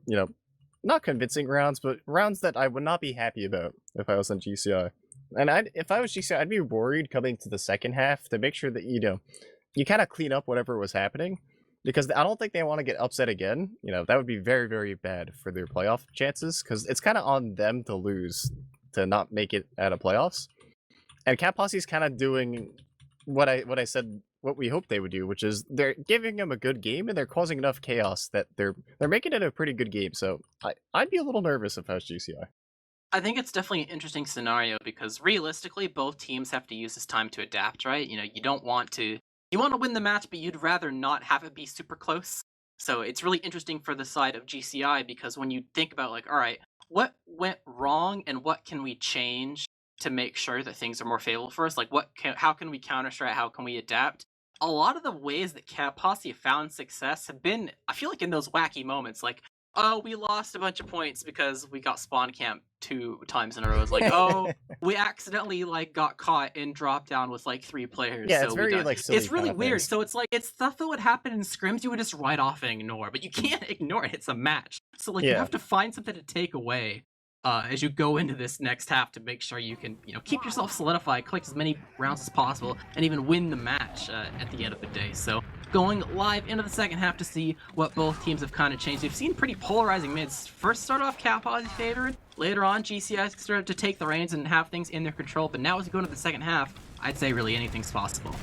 [SPEAKER 2] not convincing rounds, but rounds that I would not be happy about if I was on GCI. And if I was GCI, I'd be worried coming to the second half to make sure that you kind of clean up whatever was happening, because I don't think they want to get upset again. That would be very, very bad for their playoff chances, because it's kind of on them to lose to not make it out of playoffs. And Cat Posse's kind of doing what I said, what we hoped they would do, which is they're giving them a good game and they're causing enough chaos that they're making it a pretty good game. So I'd be a little nervous if I was GCI.
[SPEAKER 1] I think it's definitely an interesting scenario because realistically, both teams have to use this time to adapt, right? You don't want to... You want to win the match, but you'd rather not have it be super close. So it's really interesting for the side of GCI because when you think about, like, all right, what went wrong and what can we change to make sure that things are more favorable for us? Like, how can we counter-strat? How can we adapt? A lot of the ways that Cat Posse found success have been, I feel like, in those wacky moments, like, oh, we lost a bunch of points because we got spawn camped 2 times in a row. It's like, oh, we accidentally got caught in drop down with 3 players.
[SPEAKER 2] Yeah,
[SPEAKER 1] so
[SPEAKER 2] it's very silly.
[SPEAKER 1] It's really weird. So it's it's stuff that would happen in scrims you would just write off and ignore, but you can't ignore it. It's a match, so you have to find something to take away as you go into this next half to make sure you can keep yourself solidified, collect as many rounds as possible, and even win the match at the end of the day. So going live into the second half to see what both teams have kind of changed. We've seen pretty polarizing mids. First start off Cat Posse favored, later on GCI started to take the reins and have things in their control, but now as we go into the second half, I'd say really anything's possible.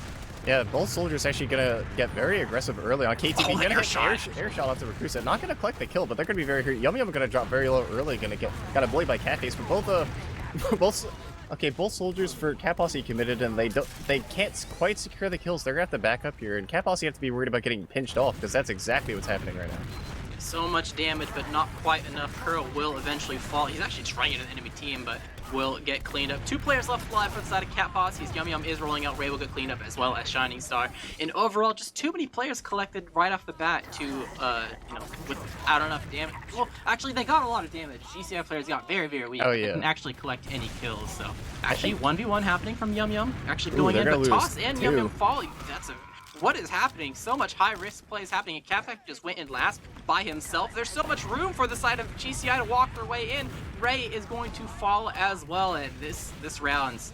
[SPEAKER 2] Yeah, both soldiers actually gonna get very aggressive early on. KTB gonna hit air shot onto Recrusa. Not gonna collect the kill, but they're gonna be very hurt. Yum Yum gonna drop very low early, got a bully by Catface, but both soldiers for Cat Posse committed, and they can't quite secure the kills. They're gonna have to back up here, and Cat Posse have to be worried about getting pinched off, because that's exactly what's happening right now.
[SPEAKER 1] So much damage, but not quite enough. Curl will eventually fall. He's actually trying to get an enemy team, but will get cleaned up. 2 players left alive for the side of Cat Posse. Yum Yum is rolling out. Ray will get cleaned up as well as Shining Star. And overall, just too many players collected right off the bat to, without enough damage. Well, actually, they got a lot of damage. GCI players got very, very weak.
[SPEAKER 2] Oh,
[SPEAKER 1] They
[SPEAKER 2] yeah.
[SPEAKER 1] didn't actually collect any kills. So, actually, 1v1 happening from Yum Yum. Actually going in, but
[SPEAKER 2] lose
[SPEAKER 1] Toss and Yum
[SPEAKER 2] too.
[SPEAKER 1] Yum fall. What is happening? So much high-risk plays happening, and Catpack just went in last by himself. There's so much room for the side of GCI to walk their way in. Ray is going to fall as well, and this round's...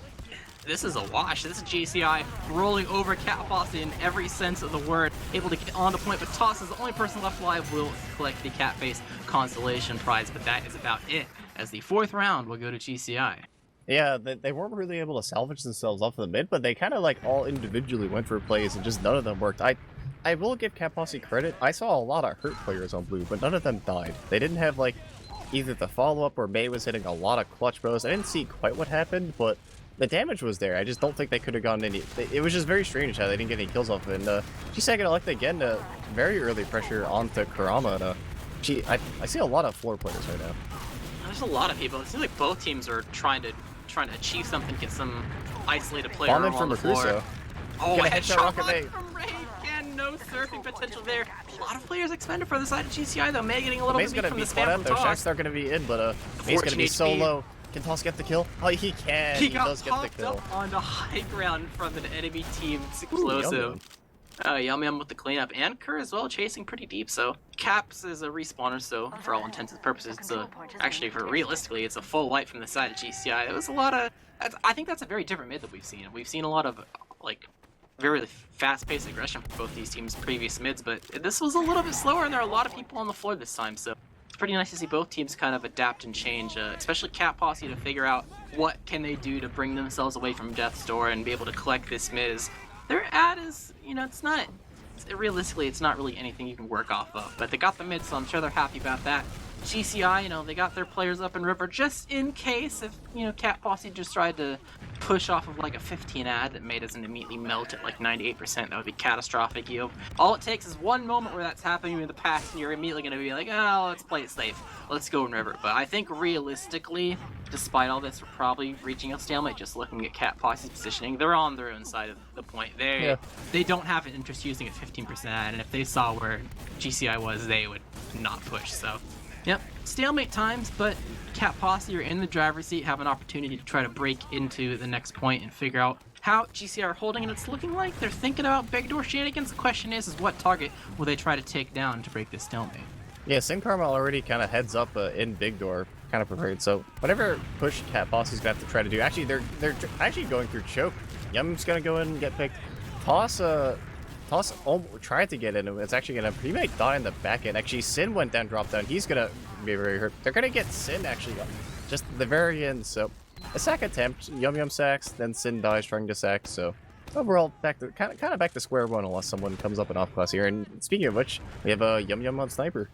[SPEAKER 1] This is a wash. This is GCI rolling over Cat Posse in every sense of the word, able to get on the point, but Toss is the only person left alive, will collect the Catface Constellation Prize, but that is about it, as the 4th round will go to GCI.
[SPEAKER 2] Yeah, they weren't really able to salvage themselves off of the mid, but they kind of all individually went for plays, and just none of them worked. I will give Cat Posse credit. I saw a lot of hurt players on blue, but none of them died. They didn't have either the follow-up or May was hitting a lot of clutch bows. I didn't see quite what happened, but the damage was there. I just don't think they could have gotten any... It was just very strange how they didn't get any kills off of it. And GCI gonna elect again to very early pressure onto Kurama. And, I see a lot of floor players right now.
[SPEAKER 1] There's a lot of people. It seems like both teams are trying to achieve something, get some isolated player
[SPEAKER 2] Bomb in
[SPEAKER 1] on
[SPEAKER 2] from
[SPEAKER 1] the floor.
[SPEAKER 2] Recruso.
[SPEAKER 1] Oh,
[SPEAKER 2] Gonna
[SPEAKER 1] headshot
[SPEAKER 2] Rocket May.
[SPEAKER 1] from Ray. Again, no surfing potential there. A lot of players expended for the side of GCI though. May getting a little
[SPEAKER 2] May's
[SPEAKER 1] bit
[SPEAKER 2] gonna
[SPEAKER 1] from
[SPEAKER 2] be
[SPEAKER 1] the
[SPEAKER 2] spot
[SPEAKER 1] spam
[SPEAKER 2] out
[SPEAKER 1] from
[SPEAKER 2] there.
[SPEAKER 1] Toss.
[SPEAKER 2] Sharks are gonna be in, but May's gonna be so low. Can Toss get the kill? Oh, he can.
[SPEAKER 1] He
[SPEAKER 2] does
[SPEAKER 1] got
[SPEAKER 2] get the
[SPEAKER 1] popped
[SPEAKER 2] kill.
[SPEAKER 1] up onto high ground from an enemy team's explosive. Yum Yum with the cleanup, and Kerr as well, chasing pretty deep. So Caps is a respawner, so for all intents and purposes, actually realistically, it's a full wipe from the side of GCI. It was a lot of... I think that's a very different mid that we've seen. We've seen a lot of very fast-paced aggression from both these teams' previous mids, but this was a little bit slower, and there are a lot of people on the floor this time. So it's pretty nice to see both teams kind of adapt and change, especially Cat Posse, to figure out what can they do to bring themselves away from Death's Door and be able to collect this mid. Their ad is, realistically, it's not really anything you can work off of, but they got the mid, so I'm sure they're happy about that. GCI, you know, they got their players up in river just in case if, you know, Cat Posse just tried to push off of like a 15 ad that May doesn't immediately melt at like 98%. That would be catastrophic. You know, all it takes is one moment where that's happening in the past, and you're immediately going to be like, oh, let's play it safe. Let's go in river. But I think realistically, despite all this, we're probably reaching a stalemate just looking at Cat Posse's positioning. They're on their own side of the point. They don't have an interest using a 15% ad, and if they saw where GCI was, they would not push. So, yep, stalemate times, but Cat Posse are in the driver's seat, have an opportunity to try to break into the next point and figure out how GCI are holding, and it's looking like they're thinking about big door shenanigans. The question is what target will they try to take down to break this stalemate?
[SPEAKER 2] Yeah, Sin Karma already kind of heads up in big door, kind of prepared. So whatever push Cat Posse's gonna have to try to do. Actually, they're actually going through choke. Yum's gonna go in and get picked. Toss tried to get in. It's actually gonna. He might die in the back end. Actually, Sin went down, dropped down. He's gonna be very hurt. They're gonna get Sin actually, just the very end. So a sack attempt. Yum sacks. Then Sin dies trying to sack. So overall, back to kind of back to square one unless someone comes up in off class here. And speaking of which, we have a Yum on sniper.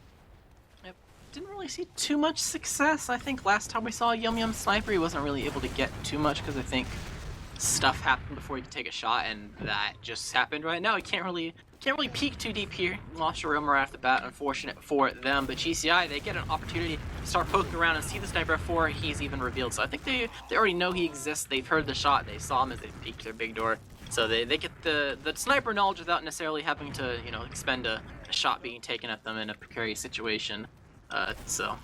[SPEAKER 1] Yep. Didn't really see too much success. I think last time we saw Yum sniper, he wasn't really able to get too much because I think stuff happened before he could take a shot, and that just happened right now. He can't really peek too deep here. Lost your room right off the bat. Unfortunate for them, but GCI, they get an opportunity to start poking around and see the sniper before he's even revealed. So I think they already know he exists. They've heard the shot. They saw him as they peeked their big door. So they get the sniper knowledge without necessarily having to, you know, expend a shot being taken at them in a precarious situation. So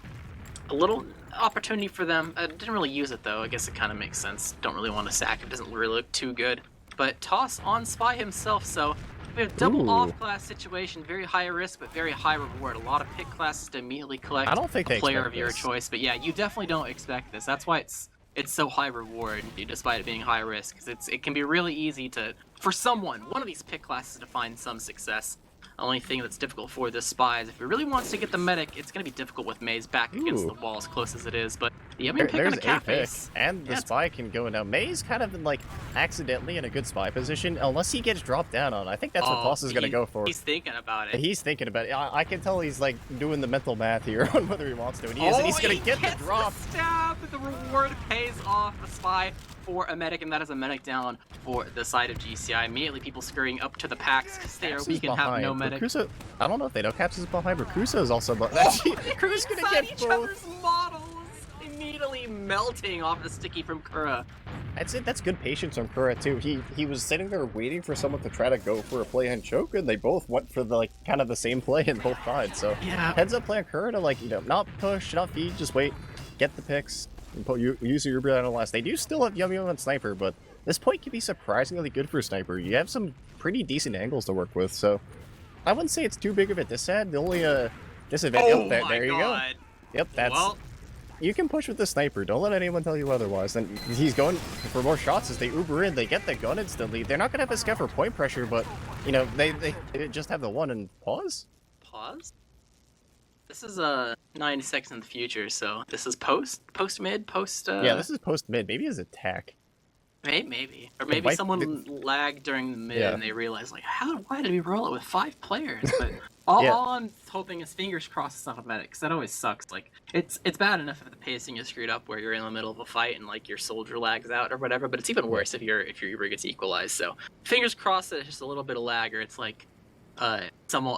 [SPEAKER 1] a little opportunity for them. Didn't really use it though. I guess it kind of makes sense. Don't really want to sack. It doesn't really look too good. But Toss on Spy himself, so we have double off-class situation. Very high risk, but very high reward. A lot of pick classes to immediately collect
[SPEAKER 2] I don't think
[SPEAKER 1] a player of
[SPEAKER 2] this.
[SPEAKER 1] your choice. But yeah, you definitely don't expect this. That's why it's so high reward, despite it being high risk. Because it can be really easy for one of these pick classes to find some success. The only thing that's difficult for this Spy is if he really wants to get the medic, it's going to be difficult with May's back against the wall as close as it is. But the pick on the cat face.
[SPEAKER 2] And the Spy can go now. May's kind of like accidentally in a good Spy position, unless he gets dropped down on. I think that's what Posse is going to go for.
[SPEAKER 1] He's thinking about it.
[SPEAKER 2] He's thinking about it. I can tell he's like doing the mental math here on whether he wants to. And he is, and he's going to get the drop.
[SPEAKER 1] The stab. The reward pays off. The Spy for a medic, and that is a medic down for the side of GCI. Immediately people scurrying up to the packs because they are weak and have no medic.
[SPEAKER 2] Kusa, I don't know if they know Caps is behind, but Kusa is also behind.
[SPEAKER 1] Kusa's gonna get each other's models, immediately melting off the sticky from Kura.
[SPEAKER 2] I'd say that's good patience from Kura too. He was sitting there waiting for someone to try to go for a play on choke, and they both went for the kind of the same play in both sides. So
[SPEAKER 1] yeah,
[SPEAKER 2] heads up play on Kura to not push, not feed, just wait, get the picks. Use your Uber on the last. They do still have Yum on Sniper, but this point can be surprisingly good for Sniper. You have some pretty decent angles to work with, so I wouldn't say it's too big of a disadvantage. The only disadvantage. There you go. Yep, that's. Well, you can push with the Sniper. Don't let anyone tell you otherwise. Then he's going for more shots as they Uber in. They get the gun instantly. They're not gonna have a scav for point pressure, but you know they just have the one and pause.
[SPEAKER 1] Pause. This is 90 seconds in the future, so this is post mid.
[SPEAKER 2] Yeah, this is post mid. Maybe his attack.
[SPEAKER 1] Maybe, or maybe someone lagged during the mid and they realized like, why did we roll it with 5 players? But all I'm hoping is fingers crossed it's not a medic, because that always sucks. Like it's bad enough if the pacing is screwed up where you're in the middle of a fight and like your soldier lags out or whatever, but it's even worse if your Uber gets equalized. So fingers crossed that it's just a little bit of lag, or it's like a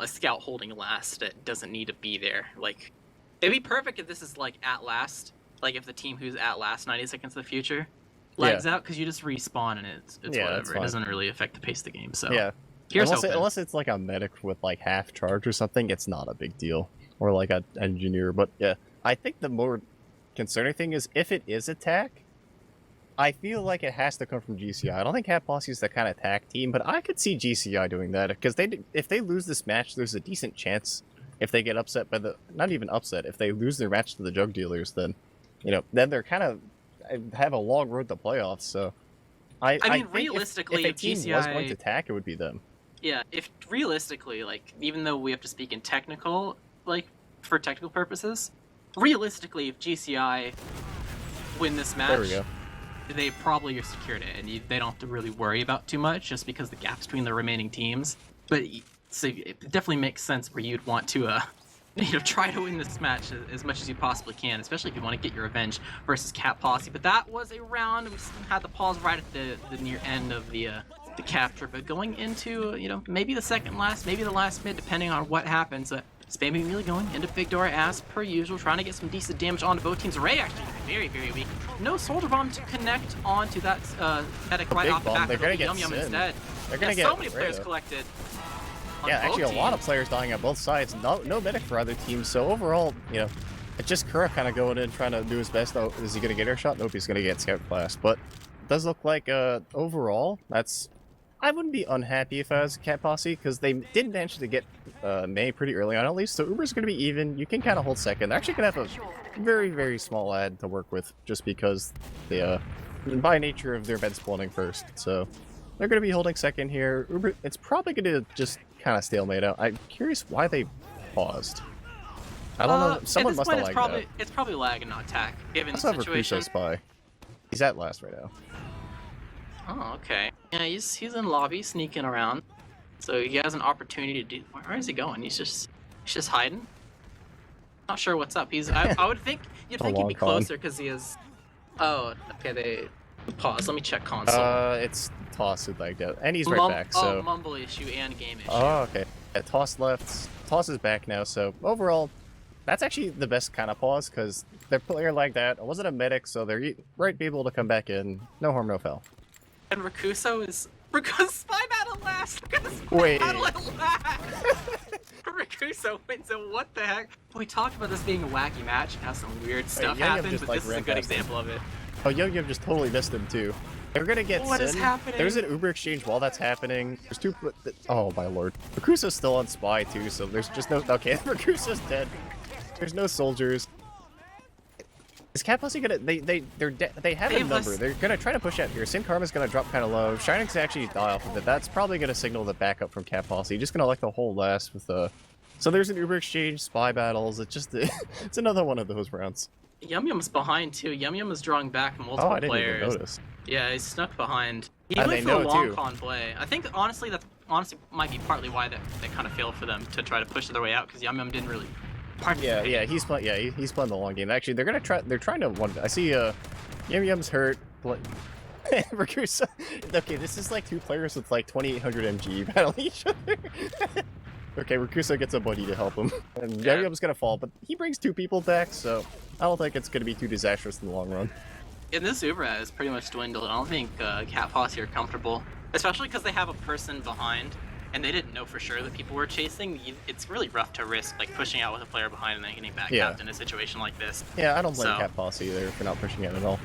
[SPEAKER 1] scout holding last that doesn't need to be there. Like it'd be perfect if this is like at last, like if the team who's at last 90 seconds in the future lags out, because you just respawn and it's whatever. It doesn't really affect the pace of the game. So unless it's like a medic with like half charge or something, it's not a big deal, or like an engineer. But yeah, I think the more concerning thing is if it is attack, I feel like it has to come from GCI. I don't think Cat Posse is the kind of attack team, but I could see GCI doing that, because if they lose this match, there's a decent chance if they get upset by not even upset, if they lose their match to the Jug Dealers, then then they're kind of have a long road to playoffs. So I mean realistically,
[SPEAKER 2] if a team was going to attack, it would be them.
[SPEAKER 1] Yeah, if realistically, like, even though we have to speak in technical, like, for technical purposes, realistically, if GCI win this match, they probably are secured it, and they don't have to really worry about too much, just because the gaps between the remaining teams. But so it definitely makes sense where you'd want to try to win this match as much as you possibly can, especially if you want to get your revenge versus Cat Posse. But that was a round. We had the pause right at the near end of the capture, but going into maybe the second last, maybe the last mid, depending on what happens. Spamming Melee going into Big Door as per usual, trying to get some decent damage onto both teams. Ray actually very, very weak. No Soldier Bomb to connect onto that medic right off the back of Yum Yum instead.
[SPEAKER 2] They're gonna get
[SPEAKER 1] so many players collected.
[SPEAKER 2] Yeah, actually a lot of players dying on both sides. No medic for other teams. So overall, it's just Kura kind of going in trying to do his best. Oh, is he gonna get air shot? Nope, he's gonna get scout blast. But it does look like overall I wouldn't be unhappy if I was Cat Posse, because they did manage to get May pretty early on at least, so Uber's going to be even. You can kind of hold second. They're actually going to have a very, very small ad to work with, just because they, by nature of their bed spawning first. So they're going to be holding second here. Uber, it's probably going to just kind of stalemate out. I'm curious why they paused. I don't know. Someone must have lagged out.
[SPEAKER 1] It's probably lag and not attack, given the
[SPEAKER 2] situation.
[SPEAKER 1] situation.
[SPEAKER 2] Spy. He's at last right now.
[SPEAKER 1] Oh, okay. Yeah, he's in lobby, sneaking around. So he has an opportunity to do. Where is he going? He's just hiding. Not sure what's up. I would think you'd think he'd be closer because he is. Oh, okay. They pause. Let me check console.
[SPEAKER 2] It's Toss who lagged out, and he's right back. So
[SPEAKER 1] mumble issue and game issue.
[SPEAKER 2] Oh, okay. Yeah, Toss left. Toss is back now. So overall, that's actually the best kind of pause because their player lagged out. It wasn't a medic, so they're right be able to come back in. No harm, no foul.
[SPEAKER 1] And Rakuso is Spy Battle last.
[SPEAKER 2] Wait.
[SPEAKER 1] Rakuso wins it. What the heck? We talked about this being a wacky match and how some weird stuff happened, but this is a good example of it.
[SPEAKER 2] Oh, Yo-Yo just totally missed him too. They're gonna get
[SPEAKER 1] What is happening?
[SPEAKER 2] There's an Uber exchange while that's happening. There's two. Oh my lord. Rakuso's still on Spy too, so there's just no. Okay, Rakuso's dead. There's no soldiers. Is Cat Posse gonna? They have a number. They're gonna try to push out here. Sin Karma's gonna drop kind of low. Shining's actually die off of it. That's probably gonna signal the backup from Cat Posse. Just gonna like the whole last with the. So there's an Uber exchange, spy battles. It's just it's another one of those rounds.
[SPEAKER 1] Yum Yum's behind too. Yum Yum is drawing back multiple
[SPEAKER 2] I didn't
[SPEAKER 1] players.
[SPEAKER 2] Even notice.
[SPEAKER 1] Yeah, he's snuck behind. He
[SPEAKER 2] And
[SPEAKER 1] went
[SPEAKER 2] they
[SPEAKER 1] for a
[SPEAKER 2] know
[SPEAKER 1] long
[SPEAKER 2] too.
[SPEAKER 1] con play. I think honestly might be partly why that kind of failed for them to try to push their way out because Yum Yum didn't really.
[SPEAKER 2] Yeah, he's playing. Yeah, he's playing the long game. Actually, they're gonna try. They're trying to one. I see. Yum Yum's hurt. Rakuso. Okay, this is like two players with like 2800 MG battling each other. Okay, Rakuso gets a buddy to help him, and Yum Yum's gonna fall, but he brings two people back, so I don't think it's gonna be too disastrous in the long run.
[SPEAKER 1] And this Uber has pretty much dwindled. I don't think Cat Posse are comfortable, especially because they have a person behind. And they didn't know for sure that people were chasing. It's really rough to risk like pushing out with a player behind and then getting back out in a situation like this.
[SPEAKER 2] Yeah, I don't blame Cat Posse either for not pushing it at all.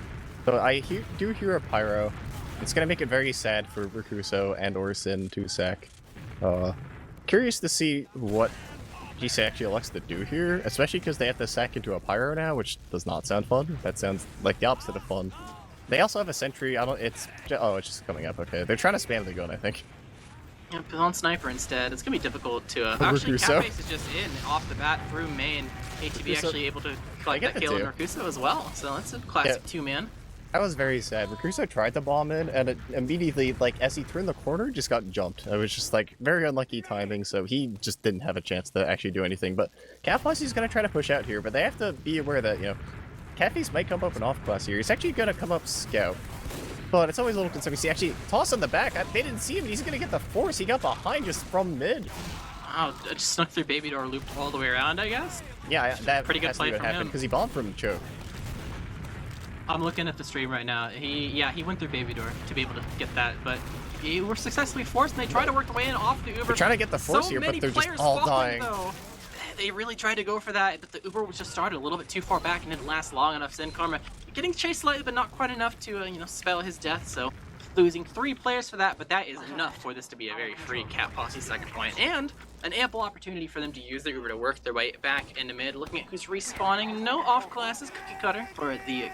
[SPEAKER 2] So I do hear a pyro. It's gonna make it very sad for Rakuso and Orson to sack. Curious to see what GC actually elects to do here, especially because they have to sack into a pyro now, which does not sound fun. That sounds like the opposite of fun. They also have a sentry. It's just coming up. Okay, they're trying to spam the gun, I think.
[SPEAKER 1] Yeah, put on Sniper instead. It's gonna be difficult to. Actually, Catbase is just in off the bat through main. ATB actually able to collect that kill on Rakuso as well. So that's a classic two-man.
[SPEAKER 2] That was very sad. Rakuso tried to bomb in, and it immediately, like, as he turned the corner, just got jumped. It was just, like, very unlucky timing, so he just didn't have a chance to actually do anything. But Cat Posse's gonna try to push out here, but they have to be aware that, Catface might come up an off-class here. He's actually gonna come up Scout. But it's always a little concerning. See, actually, Toss on the back. They didn't see him, and he's gonna get the force. He got behind just from mid.
[SPEAKER 1] Wow, just snuck through Baby Door, looped all the way around, I guess.
[SPEAKER 2] Yeah, that
[SPEAKER 1] pretty good play from him
[SPEAKER 2] because he bombed from choke.
[SPEAKER 1] I'm looking at the stream right now. He went through Baby Door to be able to get that, but he were successfully forced, and they tried to work their way in off the Uber.
[SPEAKER 2] They're trying to get the force here, but they're just all dying.
[SPEAKER 1] Though. They really tried to go for that, but the Uber was just started a little bit too far back and didn't last long enough. Sin Karma getting chased slightly, but not quite enough to spell his death. So losing 3 players for that, but that is enough for this to be a very free Cat Posse second point, and an ample opportunity for them to use their Uber to work their way back into mid. Looking at who's respawning, no off classes, cookie cutter for the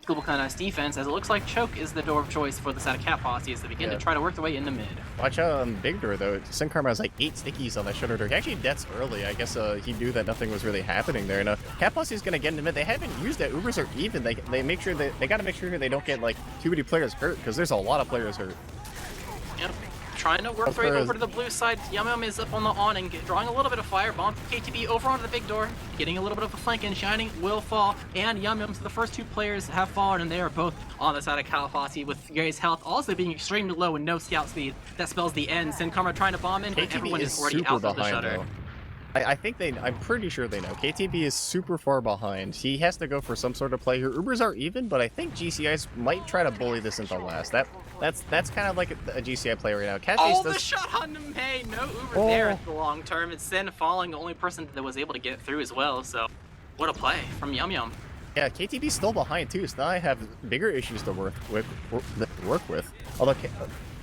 [SPEAKER 1] GlobalClan defense, as it looks like Choke is the door of choice for the side of Cat Posse as they begin to try to work their way into mid.
[SPEAKER 2] Watch out Big Door though. Sin Karma has like 8 stickies on that shoulder door. He actually deaths early. I guess he knew that nothing was really happening there. And Cat Posse is gonna get into mid. They haven't used that. Ubers are even. They make sure they gotta make sure they don't get like too many players hurt because there's a lot of players hurt.
[SPEAKER 1] Yep. trying to work
[SPEAKER 2] Of
[SPEAKER 1] their way
[SPEAKER 2] course.
[SPEAKER 1] over to the blue side. Yum is up on the awning, drawing a little bit of fire. Bomb from KTB over onto the big door, getting a little bit of a flank in. Shining will fall, and Yum. So the first two players have fallen, and they are both on the side of Cal Posse, with Gary's health also being extremely low and no scout speed. That spells the end. Sin Karma trying to bomb in, but
[SPEAKER 2] KTB
[SPEAKER 1] everyone
[SPEAKER 2] is
[SPEAKER 1] is already
[SPEAKER 2] super
[SPEAKER 1] out of the
[SPEAKER 2] behind,
[SPEAKER 1] shutter.
[SPEAKER 2] though. I think I'm pretty sure they know. KTB is super far behind. He has to go for some sort of play here. Ubers are even, but I think GCIs might try to bully this into last. That's kind of like a GCI play right now.
[SPEAKER 1] Oh, the shot on May! No Uber there
[SPEAKER 2] Oh.
[SPEAKER 1] at the long term. It's Sin falling, the only person that was able to get through as well, so what a play from Yum.
[SPEAKER 2] Yeah, KTB's still behind too, so now I have bigger issues to work with. Although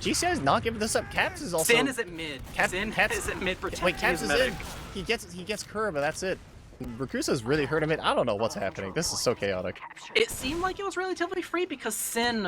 [SPEAKER 2] GCI is not giving this up. Caps is also.
[SPEAKER 1] Sin is at mid. Sin is at mid protecting
[SPEAKER 2] Wait, Caps
[SPEAKER 1] his
[SPEAKER 2] is
[SPEAKER 1] medic.
[SPEAKER 2] in. He gets curve, but that's it. Rakusa's really hurt him. I don't know what's happening. This is so chaotic.
[SPEAKER 1] It seemed like it was relatively free because Sin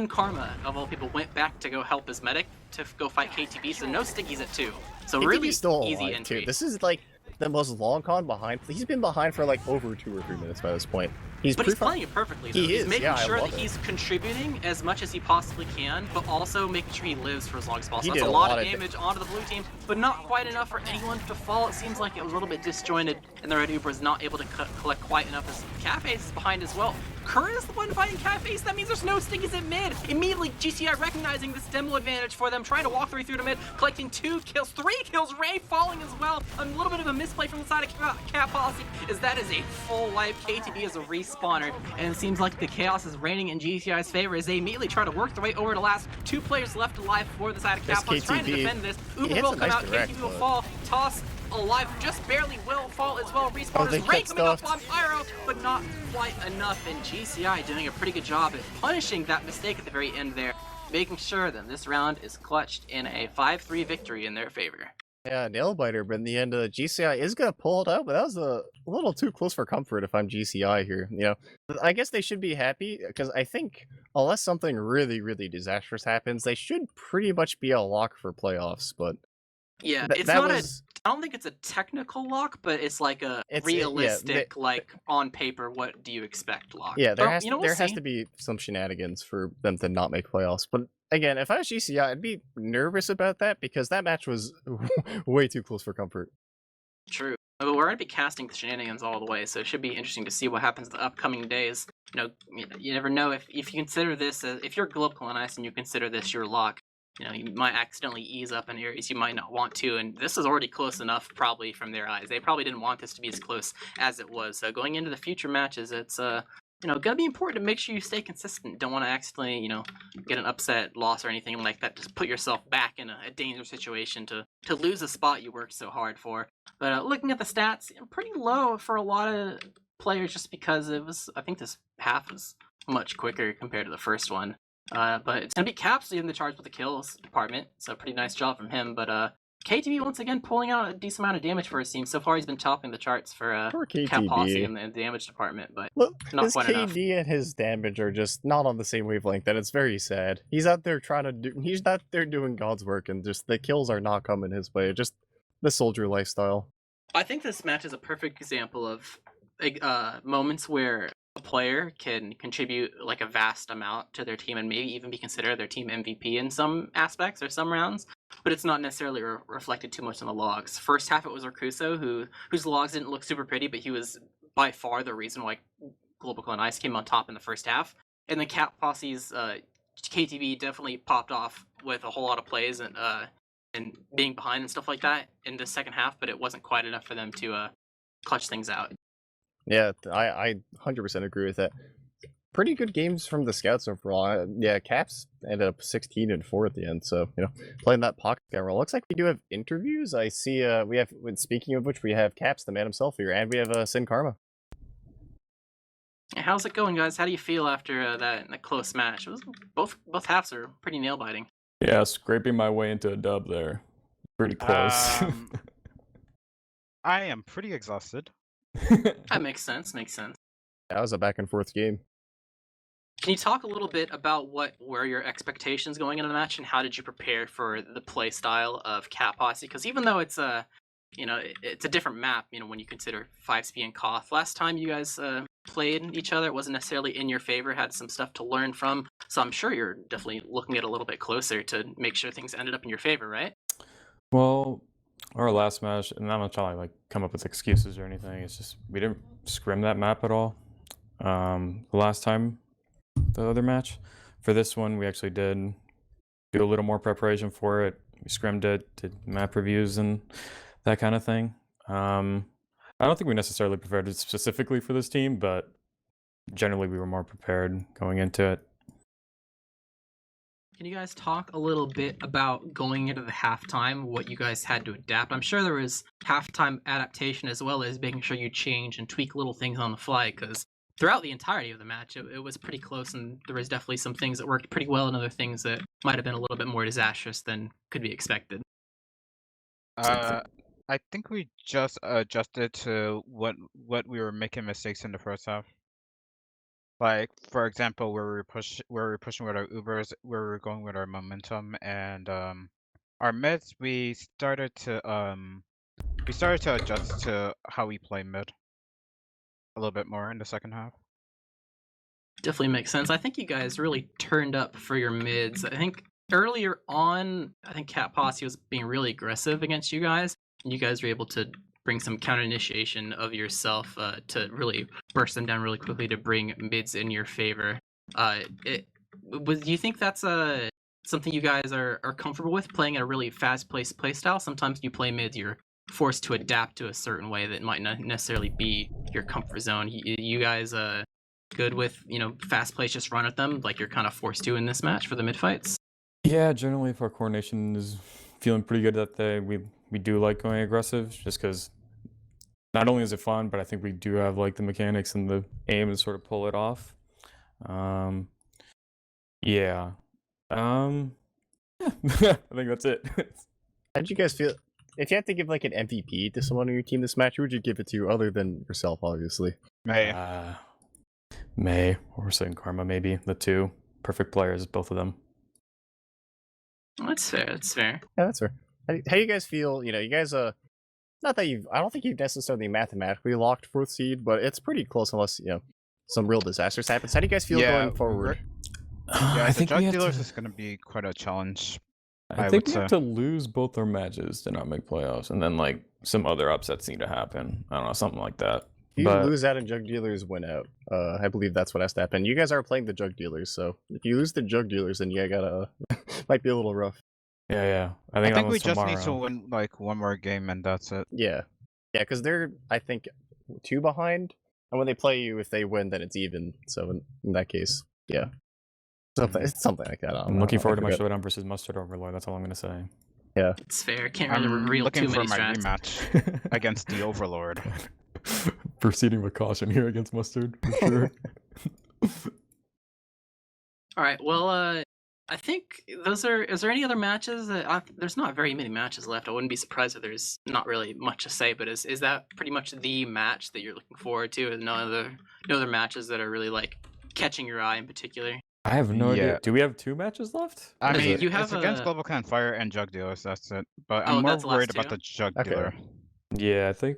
[SPEAKER 1] Karma of all people went back to go help his medic to go fight KTB, so no stickies at 2. So
[SPEAKER 2] KTB's
[SPEAKER 1] really
[SPEAKER 2] still
[SPEAKER 1] easy
[SPEAKER 2] alive,
[SPEAKER 1] entry.
[SPEAKER 2] too. This is like the most long con behind. He's been behind for like over 2 or 3 minutes by this point.
[SPEAKER 1] But he's playing it perfectly, though. He's making sure that he's contributing as much as he possibly can, but also making sure he lives for as long as possible. That's a lot of damage onto the blue team, but not quite enough for anyone to fall. It seems like it was a little bit disjointed, and the Red Uber is not able to collect quite enough as Cafe's is behind as well. Kerr is the one fighting Cafe's. That means there's no stickies at mid. Immediately, GCI recognizing this demo advantage for them, trying to walk their way through to mid, collecting 2 kills, 3 kills. Ray falling as well. A little bit of a misplay from the side of Cat Posse, as that is a full life. KTB is a respawner, and it seems like the chaos is reigning in GCI's favor as they immediately try to work their way over to last. 2 players left alive for the side of Cat Posse, trying to defend this. Uber will come out, KTB will fall. Toss alive, just barely will fall as well. Respawners, Ray coming up on Pyro, but not quite enough, and GCI doing a pretty good job at punishing that mistake at the very end there, making sure that this round is clutched in a 5-3 victory in their favor.
[SPEAKER 2] Yeah, nail biter, but in the end, GCI is gonna pull it out, but that was a little too close for comfort if I'm GCI here. You know, I guess they should be happy because I think unless something really, really disastrous happens, they should pretty much be a lock for playoffs. But
[SPEAKER 1] yeah, it's not I don't think it's a technical lock, but it's like a realistic, like on paper, what do you expect lock.
[SPEAKER 2] Yeah, there has to be some shenanigans for them to not make playoffs. But again, if I was GCI, I'd be nervous about that because that match was way too close for comfort.
[SPEAKER 1] True. But we're going to be casting the shenanigans all the way, so it should be interesting to see what happens in the upcoming days. You never know if you consider this, if you're GlobalClan and you consider this your lock, you might accidentally ease up in areas you might not want to, and this is already close enough probably from their eyes. They probably didn't want this to be as close as it was. So going into the future matches, it's gonna be important to make sure you stay consistent. Don't want to accidentally, get an upset loss or anything like that. Just put yourself back in a dangerous situation to lose a spot you worked so hard for. But looking at the stats, pretty low for a lot of players just because I think this half was much quicker compared to the first one. But it's going to be Caps leading the charge with the kills department, so pretty nice job from him. But KTB once again pulling out a decent amount of damage for his team. So far he's been topping the charts for Cap Posse in the damage department, but not quite enough.
[SPEAKER 2] KD and his damage are just not on the same wavelength, and it's very sad. He's out there he's out there doing God's work, and just the kills are not coming his way. Just the soldier lifestyle.
[SPEAKER 1] I think this match is a perfect example of moments where a player can contribute like a vast amount to their team and maybe even be considered their team MVP in some aspects or some rounds, but it's not necessarily reflected too much on the logs. First half it was Rakuso, whose logs didn't look super pretty, but he was by far the reason why GlobalClan Ice came on top in the first half. And then Cat Posse's KTB definitely popped off with a whole lot of plays and being behind and stuff like that in the second half, but it wasn't quite enough for them to clutch things out.
[SPEAKER 2] Yeah, I 100% agree with that. Pretty good games from the scouts overall. Yeah, Caps ended up 16-4 at the end, so playing that pocket scout role. Looks like we do have interviews. I see we have, speaking of which, we have Caps, the man himself here, and we have Sin Karma.
[SPEAKER 1] How's it going, guys? How do you feel after that close match? Both halves are pretty nail biting.
[SPEAKER 3] Yeah, scraping my way into a dub there. Pretty close.
[SPEAKER 4] I am pretty exhausted.
[SPEAKER 1] That makes sense.
[SPEAKER 2] That was a back and forth game.
[SPEAKER 1] Can you talk a little bit about what were your expectations going into the match, and how did you prepare for the play style of Cat Posse? Because even though it's a different map, when you consider 5SP and Koth. Last time you guys played each other. It wasn't necessarily in your favor, had some stuff to learn from. So I'm sure you're definitely looking at it a little bit closer to make sure things ended up in your favor, right?
[SPEAKER 3] Well, our last match, and I'm not trying to like come up with excuses or anything. It's just we didn't scrim that map at all. The last time, the other match. For this one, we actually did do a little more preparation for it. We scrimmed it, did map reviews and that kind of thing. I don't think we necessarily prepared it specifically for this team, but generally we were more prepared going into it.
[SPEAKER 1] Can you guys talk a little bit about going into the halftime, what you guys had to adapt? I'm sure there was halftime adaptation as well as making sure you change and tweak little things on the fly, because throughout the entirety of the match, it was pretty close, and there was definitely some things that worked pretty well and other things that might have been a little bit more disastrous than could be expected.
[SPEAKER 4] I think we just adjusted to what we were making mistakes in the first half. Like, for example, where we were pushing with our Ubers, where we were going with our momentum, and our mids, we started to adjust to how we play mid a little bit more in the second half.
[SPEAKER 1] Definitely makes sense. I think you guys really turned up for your mids. I think earlier on, I think Cat Posse was being really aggressive against you guys, and you guys were able to bring some counter initiation of yourself to really burst them down really quickly to bring mids in your favor. Do you think that's something you guys are comfortable with, playing at a really fast-paced playstyle? Sometimes you play mids, you're forced to adapt to a certain way that might not necessarily be your comfort zone. You guys good with fast plays, just run at them like you're kind of forced to in this match for the mid fights?
[SPEAKER 3] Yeah, generally if our coordination is feeling pretty good that day, we do like going aggressive, just because not only is it fun, but I think we do have like the mechanics and the aim to sort of pull it off. Yeah. I think that's it.
[SPEAKER 2] How'd you guys feel? If you had to give like an MVP to someone on your team this match, who would you give it to other than yourself, obviously?
[SPEAKER 3] May or Sin Karma, maybe the two perfect players, both of them.
[SPEAKER 1] That's fair. That's fair.
[SPEAKER 2] Yeah, that's fair. How you guys feel? You guys not that I don't think you've necessarily mathematically locked fourth seed, but it's pretty close unless some real disasters happens. How do you guys feel going forward?
[SPEAKER 4] Yeah,
[SPEAKER 3] I think
[SPEAKER 4] Jug
[SPEAKER 3] we
[SPEAKER 4] Dealers
[SPEAKER 3] have
[SPEAKER 4] is going to be quite a challenge.
[SPEAKER 3] I think we have to lose both our matches to not make playoffs, and then like some other upsets need to happen. I don't know, something like that.
[SPEAKER 2] If you lose out and Jug Dealers win out, I believe that's what has to happen. You guys are playing the Jug Dealers, so if you lose the Jug Dealers, then you gotta might be a little rough.
[SPEAKER 3] Yeah.
[SPEAKER 4] I think we just need to win like one more game and that's it.
[SPEAKER 2] Yeah, because they're I think 2 behind, and when they play you, if they win, then it's even. So in that case, yeah, it's something like that.
[SPEAKER 3] I'm looking forward to my showdown versus Mustard Overlord. That's all I'm gonna say.
[SPEAKER 2] Yeah,
[SPEAKER 1] it's fair. Can't really reveal too many strats.
[SPEAKER 4] I'm looking for my rematch against the Overlord.
[SPEAKER 3] Proceeding with caution here against Mustard, for sure.
[SPEAKER 1] All right. Well, I think those are. Is there any other matches? There's not very many matches left. I wouldn't be surprised if there's not really much to say. But is that pretty much the match that you're looking forward to? No other matches that are really like catching your eye in particular?
[SPEAKER 3] I have no idea. Do we have 2 matches left?
[SPEAKER 4] I mean,
[SPEAKER 1] you have
[SPEAKER 4] against GlobalClan Fire and Jug Dealers. That's it. But I'm more worried about the Jug Dealer.
[SPEAKER 3] Yeah, I think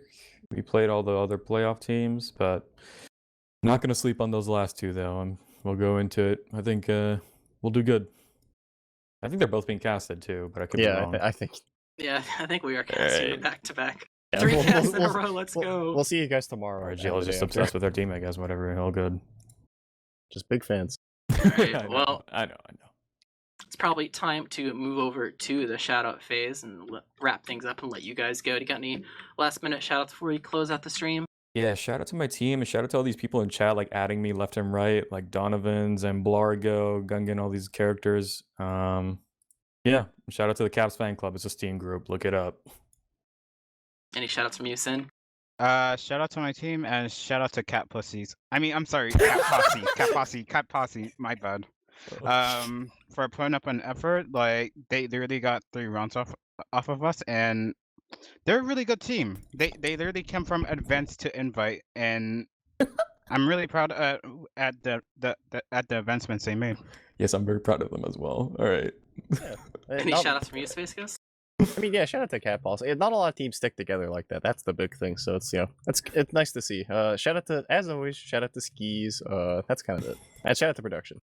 [SPEAKER 3] we played all the other playoff teams, but not gonna sleep on those last 2 though. We'll go into it. I think we'll do good. I think they're both being casted too, but I could be wrong.
[SPEAKER 2] I think.
[SPEAKER 1] Yeah, I think we are casting back to back.
[SPEAKER 2] Yeah,
[SPEAKER 1] 3 casts in a row. Let's go.
[SPEAKER 2] We'll see you guys tomorrow.
[SPEAKER 3] RGL is just obsessed with their team, I guess. Whatever, all good.
[SPEAKER 2] Just big fans.
[SPEAKER 1] All right, well,
[SPEAKER 3] I know.
[SPEAKER 1] It's probably time to move over to the shout-out phase and wrap things up and let you guys go. Do you got any last-minute shout-outs before we close out the stream?
[SPEAKER 3] Yeah, shout out to my team and shout out to all these people in chat, like adding me left and right, like Donovan's and Blargo, Gungan, all these characters. Yeah, shout out to the Caps fan club. It's a Steam group. Look it up.
[SPEAKER 1] Any shout-outs from you, Sin?
[SPEAKER 4] Shout out to my team and shout out to Cat Pussies. I'm sorry, Cat Posse. Cat Posse. My bad. For putting up an effort, like they really got 3 rounds off of us, and they're a really good team. They literally came from advanced to invite, and I'm really proud at the advancements they made.
[SPEAKER 3] Yes, I'm very proud of them as well. All right.
[SPEAKER 2] Yeah.
[SPEAKER 1] Any shout outs from you, Space Ghost?
[SPEAKER 2] I mean, yeah, shout out to Cat Posse. Not a lot of teams stick together like that. That's the big thing. So it's it's nice to see. Shout out to, as always, shout out to Skis. That's kind of it. And shout out to production.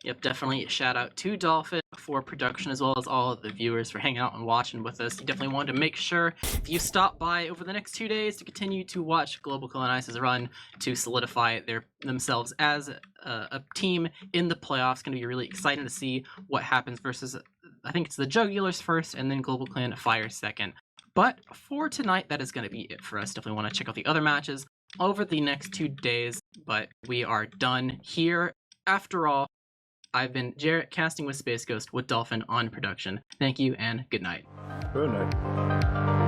[SPEAKER 1] Yep, definitely shout out to Dolphin for production, as well as all of the viewers for hanging out and watching with us. You definitely wanted to make sure if you stop by over the next 2 days to continue to watch GlobalClan Ice's run to solidify themselves as a team in the playoffs. It's going to be really exciting to see what happens versus, I think it's the Jugulars first and then GlobalClan Fire second. But for tonight, that is going to be it for us. Definitely want to check out the other matches over the next 2 days, but we are done here. After all, I've been Jarrett, casting with Space Ghost with Dolphin on production. Thank you and good night.
[SPEAKER 2] Good night.